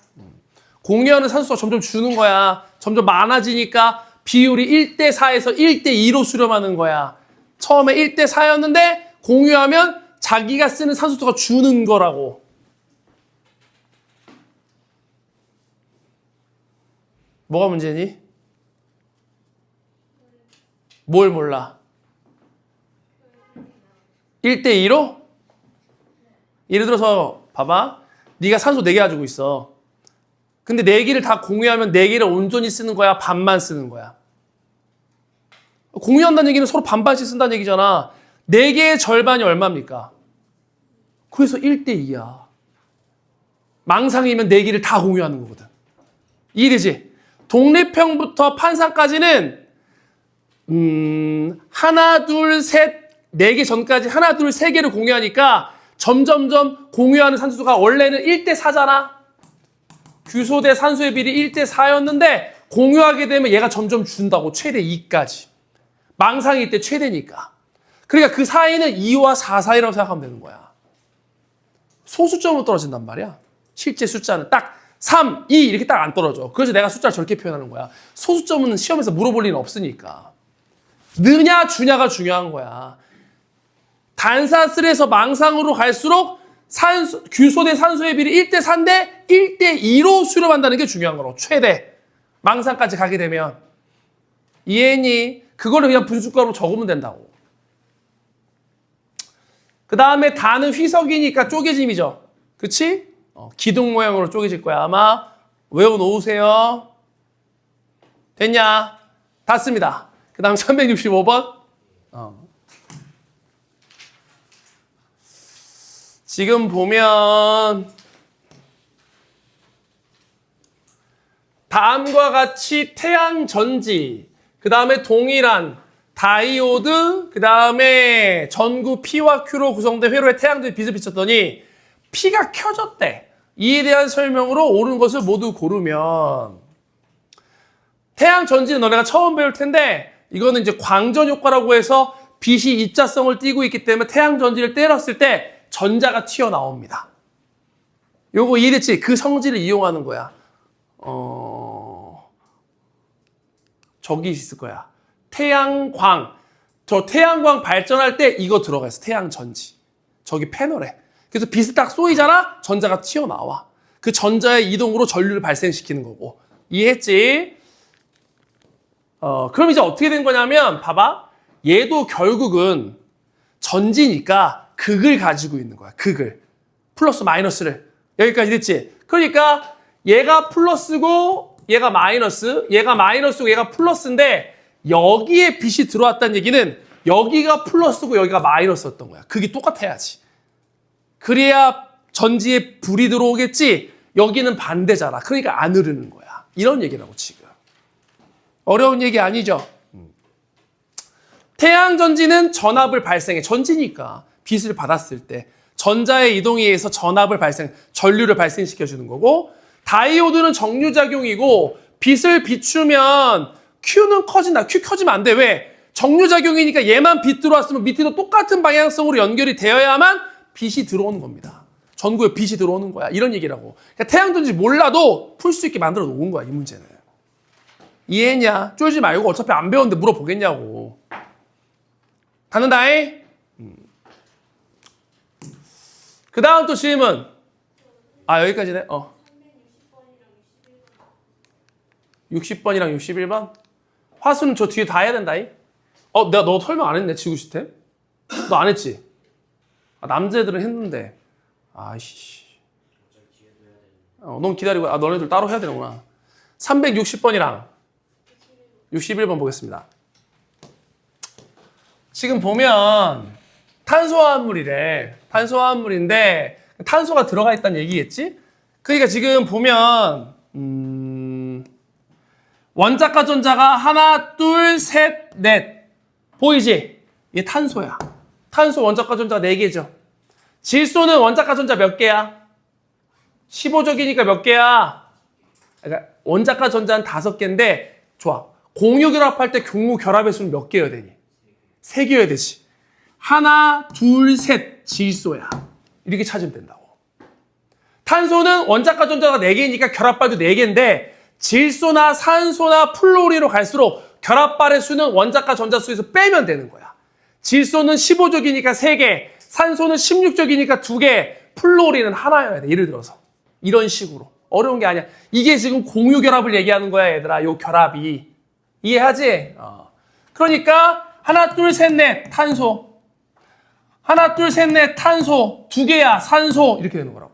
A: 공유하는 산소가 점점 주는 거야. 점점 많아지니까 비율이 1대4에서 1대2로 수렴하는 거야. 처음에 1대4였는데 공유하면 자기가 쓰는 산소수가 주는 거라고. 뭐가 문제니? 뭘 몰라? 1대2로? 예를 들어서 봐봐. 네가 산소 4개 가지고 있어. 근데 4개를 다 공유하면 4개를 온전히 쓰는 거야? 반만 쓰는 거야? 공유한다는 얘기는 서로 반반씩 쓴다는 얘기잖아. 4개의 절반이 얼마입니까? 그래서 1대2야. 망상이면 4개를 다 공유하는 거거든. 이해되지? 독립형부터 판상까지는 하나, 둘, 셋, 4개 전까지 하나, 둘, 3개를 공유하니까 점점점 공유하는 산소가 원래는 1대4잖아. 규소 대 산소의 비리 1대4였는데 공유하게 되면 얘가 점점 준다고. 최대 2까지. 망상일 때 최대니까. 그러니까 그 사이는 2와 4 사이라고 생각하면 되는 거야. 소수점으로 떨어진단 말이야. 실제 숫자는 딱 3, 2 이렇게 딱 안 떨어져. 그래서 내가 숫자를 저렇게 표현하는 거야. 소수점은 시험에서 물어볼 리는 없으니까. 느냐 주냐가 중요한 거야. 단사슬에서 망상으로 갈수록 규소 대 산소의 비리 1대4인데 1대2로 수렴한다는 게 중요한 거로. 최대. 망상까지 가게 되면. 이해했니? 그거를 그냥 분숫가로 적으면 된다고. 그 다음에 다는 휘석이니까 쪼개짐이죠. 그치? 기둥 모양으로 쪼개질 거야. 아마 외워놓으세요. 됐냐? 닿습니다. 그 다음 365번. 지금 보면 다음과 같이 태양 전지, 그 다음에 동일한 다이오드, 그 다음에 전구 P와 Q로 구성된 회로의 태양전지 빛을 비췄더니 P가 켜졌대. 이에 대한 설명으로 옳은 것을 모두 고르면, 태양 전지는 너네가 처음 배울 텐데 이거는 이제 광전 효과라고 해서 빛이 입자성을 띠고 있기 때문에 태양 전지를 때렸을 때 전자가 튀어나옵니다. 요거 이해됐지? 그 성질을 이용하는 거야. 저기 있을 거야. 태양광. 저 태양광 발전할 때 이거 들어가 있어. 태양 전지. 저기 패널에. 그래서 빛이 딱 쏘이잖아? 전자가 튀어나와. 그 전자의 이동으로 전류를 발생시키는 거고. 이해했지? 그럼 이제 어떻게 된 거냐면, 봐봐. 얘도 결국은 전지니까 극을 가지고 있는 거야. 극을. 플러스 마이너스를. 여기까지 됐지? 그러니까 얘가 플러스고 얘가 마이너스, 얘가 마이너스고 얘가 플러스인데 여기에 빛이 들어왔다는 얘기는 여기가 플러스고 여기가 마이너스였던 거야. 극이 똑같아야지. 그래야 전지에 불이 들어오겠지. 여기는 반대잖아. 그러니까 안 흐르는 거야. 이런 얘기라고 지금. 어려운 얘기 아니죠? 태양전지는 전압을 발생해. 전지니까 빛을 받았을 때 전자의 이동에 의해서 전류를 발생시켜주는 거고, 다이오드는 정류작용이고 빛을 비추면 Q는 커진다. Q 켜지면 안 돼. 왜? 정류작용이니까 얘만 빛 들어왔으면 밑에도 똑같은 방향성으로 연결이 되어야만 빛이 들어오는 겁니다. 전구에 빛이 들어오는 거야. 이런 얘기라고. 그러니까 태양전지 몰라도 풀 수 있게 만들어 놓은 거야. 이 문제는. 이해했냐? 쫄지 말고 어차피 안 배웠는데 물어보겠냐고. 받는다잉? 그 다음 또 질문. 여기까지네. 60번이랑 61번? 화수는 저 뒤에 다 해야 된다잉? 내가 너 설명 안 했네, 지구 시스템? 너 안 했지? 남자애들은 했는데. 아이씨. 넌 기다리고, 너네들 따로 해야 되는구나. 360번이랑 61번 보겠습니다. 지금 보면 탄소화합물이래. 탄소화합물인데 탄소가 들어가 있다는 얘기겠지? 그러니까 지금 보면 원자과 전자가 하나, 둘, 셋, 넷. 보이지? 이게 탄소야. 탄소 원자과 전자가 4개죠. 질소는 원자과 전자 몇 개야? 15적이니까 몇 개야? 그러니까 원자과 전자는 5개인데 좋아. 공유 결합할 때 공유 결합의 수는 몇 개여야 되니? 3개여야 되지. 하나, 둘, 셋, 질소야. 이렇게 찾으면 된다고. 탄소는 원자과 전자가 4개니까 결합발도 4개인데 질소나 산소나 플로리로 갈수록 결합발의 수는 원자과 전자 수에서 빼면 되는 거야. 질소는 15적이니까 3개, 산소는 16적이니까 2개, 플로리는 하나여야 돼. 예를 들어서. 이런 식으로. 어려운 게 아니야. 이게 지금 공유 결합을 얘기하는 거야, 얘들아. 요 결합이. 이해하지? 그러니까 하나, 둘, 셋, 넷 탄소. 하나, 둘, 셋, 넷 탄소. 두 개야 산소. 이렇게 되는 거라고.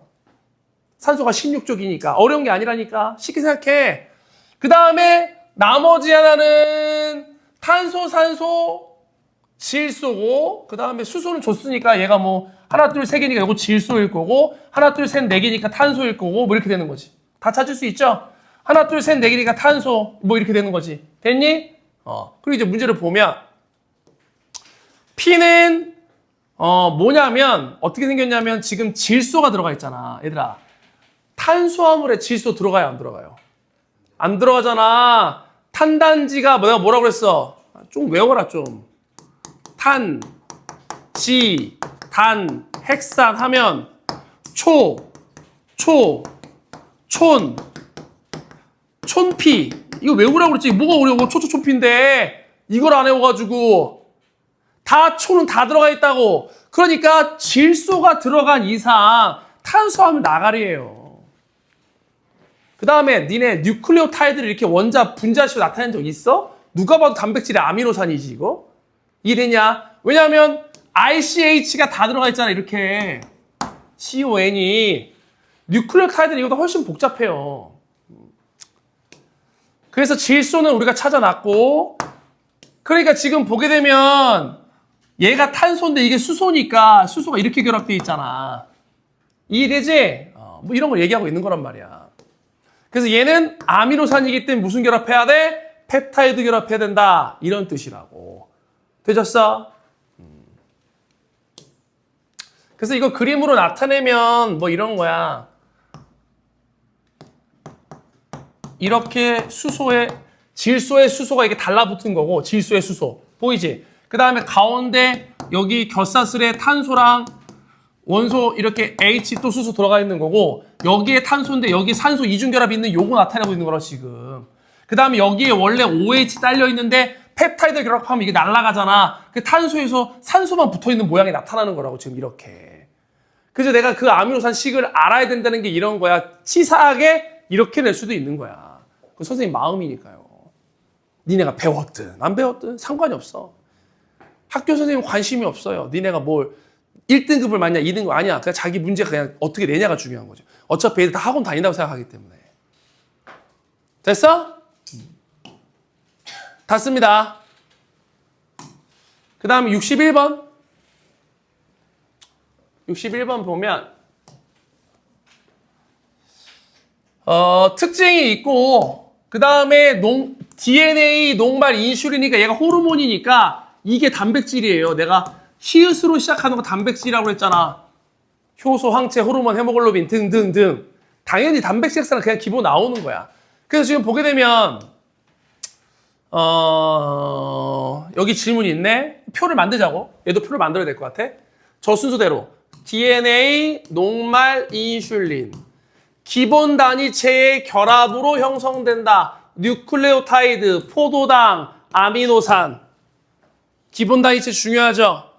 A: 산소가 16쪽이니까 어려운 게 아니라니까. 쉽게 생각해. 그 다음에 나머지 하나는 탄소, 산소, 질소고 그 다음에 수소는 줬으니까 얘가 뭐 하나, 둘, 세 개니까 이거 질소일 거고 하나, 둘, 셋, 네 개니까 탄소일 거고 뭐 이렇게 되는 거지. 다 찾을 수 있죠? 하나, 둘, 셋, 네 개니까 탄소 뭐 이렇게 되는 거지. 됐니? 그리고 이제 문제를 보면 P는 뭐냐면 어떻게 생겼냐면 지금 질소가 들어가 있잖아. 얘들아. 탄수화물에 질소 들어가요, 안 들어가요? 안 들어가잖아. 탄단지가 내가 뭐라고 그랬어? 좀 외워라 좀. 탄, 지, 단, 핵산 하면 촌피. 이거 외우라고 그랬지. 뭐가 어려워? 촌피인데 이걸 안 외워가지고 다 초는 다 들어가 있다고. 그러니까 질소가 들어간 이상 탄수화물 나가리예요. 그 다음에 니네 뉴클레오타이드를 이렇게 원자 분자식으로 나타낸 적 있어? 누가 봐도 단백질의 아미노산이지 이거? 이해되냐? 왜냐하면 ICH가 다 들어가 있잖아 이렇게. CON이. 뉴클레오타이드는 이거보다 훨씬 복잡해요. 그래서 질소는 우리가 찾아놨고 그러니까 지금 보게 되면 얘가 탄소인데 이게 수소니까 수소가 이렇게 결합되어 있잖아. 이해되지? 뭐 이런 걸 얘기하고 있는 거란 말이야. 그래서 얘는 아미노산이기 때문에 무슨 결합해야 돼? 펩타이드 결합해야 된다. 이런 뜻이라고. 되셨어? 그래서 이거 그림으로 나타내면 뭐 이런 거야. 이렇게 질소의 수소가 이렇게 달라붙은 거고 질소의 수소. 보이지? 그 다음에 가운데 여기 겹사슬에 탄소랑 원소 이렇게 H 또 수소 들어가 있는 거고 여기에 탄소인데 여기 산소 이중결합이 있는 요거 나타내고 있는 거라 지금. 그 다음에 여기에 원래 OH 딸려 있는데 펩타이드 결합하면 이게 날아가잖아. 그 탄소에서 산소만 붙어있는 모양이 나타나는 거라고 지금 이렇게. 그래서 내가 그 아미노산 식을 알아야 된다는 게 이런 거야. 치사하게 이렇게 낼 수도 있는 거야. 그 선생님 마음이니까요. 니네가 배웠든 안 배웠든 상관이 없어. 학교 선생님 관심이 없어요. 니네가 뭘 1등급을 맞냐 2등급 아니야. 그냥 자기 문제가 그냥 어떻게 내냐가 중요한 거죠. 어차피 애들 다 학원 다닌다고 생각하기 때문에. 됐어? 닫습니다. 그 다음 61번. 61번 보면 특징이 있고 그 다음에 DNA 녹말 인슐린이니까 얘가 호르몬이니까 이게 단백질이에요. 내가 히읗으로 시작하는 거 단백질이라고 했잖아. 효소, 황체, 호르몬, 헤모글로빈 등등등. 당연히 단백질 핵산은 그냥 기본 나오는 거야. 그래서 지금 보게 되면 여기 질문이 있네. 표를 만들자고. 얘도 표를 만들어야 될 것 같아. 저 순서대로 DNA, 녹말, 인슐린. 기본 단위체의 결합으로 형성된다. 뉴클레오타이드, 포도당, 아미노산. 기본 단위체 중요하죠?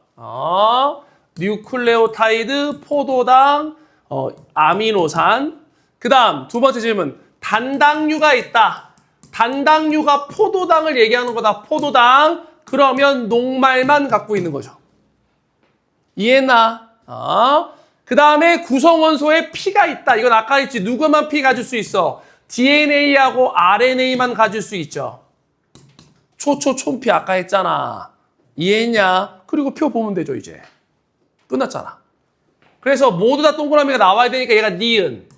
A: 뉴클레오타이드, 포도당, 아미노산. 그 다음 두 번째 질문. 단당류가 있다. 단당류가 포도당을 얘기하는 거다. 포도당. 그러면 녹말만 갖고 있는 거죠. 이해했나? 그 다음에 구성원소에 P가 있다. 이건 아까 했지. 누구만 P 가질 수 있어? DNA하고 RNA만 가질 수 있죠. 촌피 아까 했잖아. 이해했냐? 그리고 표 보면 되죠, 이제. 끝났잖아. 그래서 모두 다 동그라미가 나와야 되니까 얘가 니은.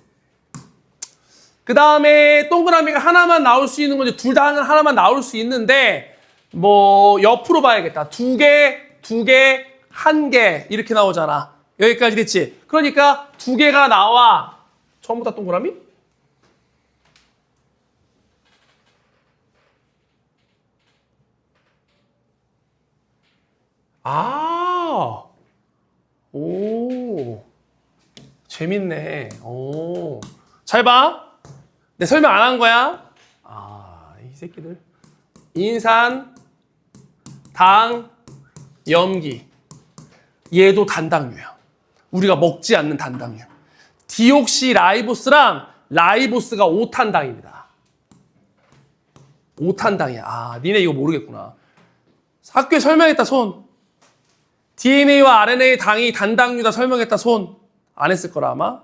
A: 그 다음에 동그라미가 하나만 나올 수 있는 건지 둘 다 하나만 나올 수 있는데 뭐 옆으로 봐야겠다. 두 개, 한 개 이렇게 나오잖아. 여기까지 됐지? 그러니까 두 개가 나와. 전부 다 동그라미? 오, 재밌네. 오, 잘 봐. 내 설명 안 한 거야? 이 새끼들. 인산, 당, 염기. 얘도 단당류야. 우리가 먹지 않는 단당류. 디옥시라이보스랑 라이보스가 5탄당입니다. 5탄당이야. 니네 이거 모르겠구나. 학교에 설명했다, 손. DNA와 RNA 당이 단당류다 설명했다, 손. 안 했을 거라, 아마.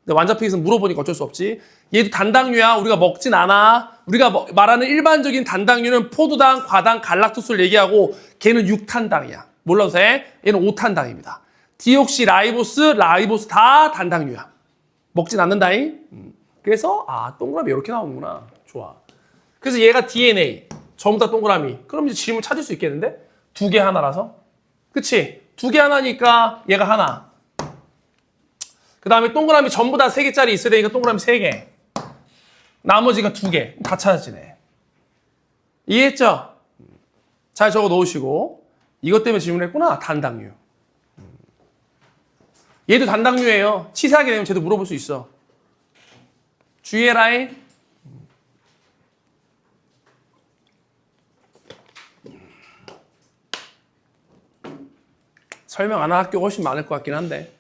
A: 근데 완자필에서 물어보니까 어쩔 수 없지. 얘도 단당류야. 우리가 먹진 않아. 우리가 말하는 일반적인 단당류는 포도당, 과당, 갈락토스를 얘기하고 걔는 6탄당이야. 몰라도 돼? 얘는 5탄당입니다. 디옥시, 라이보스 다 단당류야. 먹진 않는다잉. 그래서 동그라미 이렇게 나오는구나. 좋아. 그래서 얘가 DNA. 전부 다 동그라미. 그럼 이제 질문 찾을 수 있겠는데? 2개 하나라서. 그치? 2개 하나니까 얘가 하나. 그 다음에 동그라미 전부 다 3개짜리 있어야 되니까 동그라미 3개. 나머지가 2개. 다 찾아지네. 이해했죠? 잘 적어 놓으시고. 이것 때문에 질문했구나. 단당류. 얘도 단당류예요. 치사하게 되면 쟤도 물어볼 수 있어. 주의해라잉. 설명 안 할 학교가 훨씬 많을 것 같긴 한데.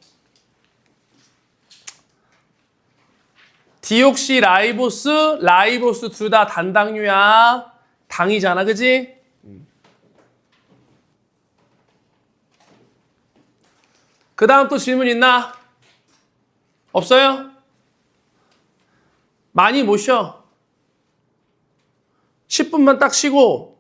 A: 디옥시, 라이보스 둘 다 단당류야. 당이잖아, 그지? 그 다음 또 질문 있나? 없어요? 많이 못 쉬어. 10분만 딱 쉬고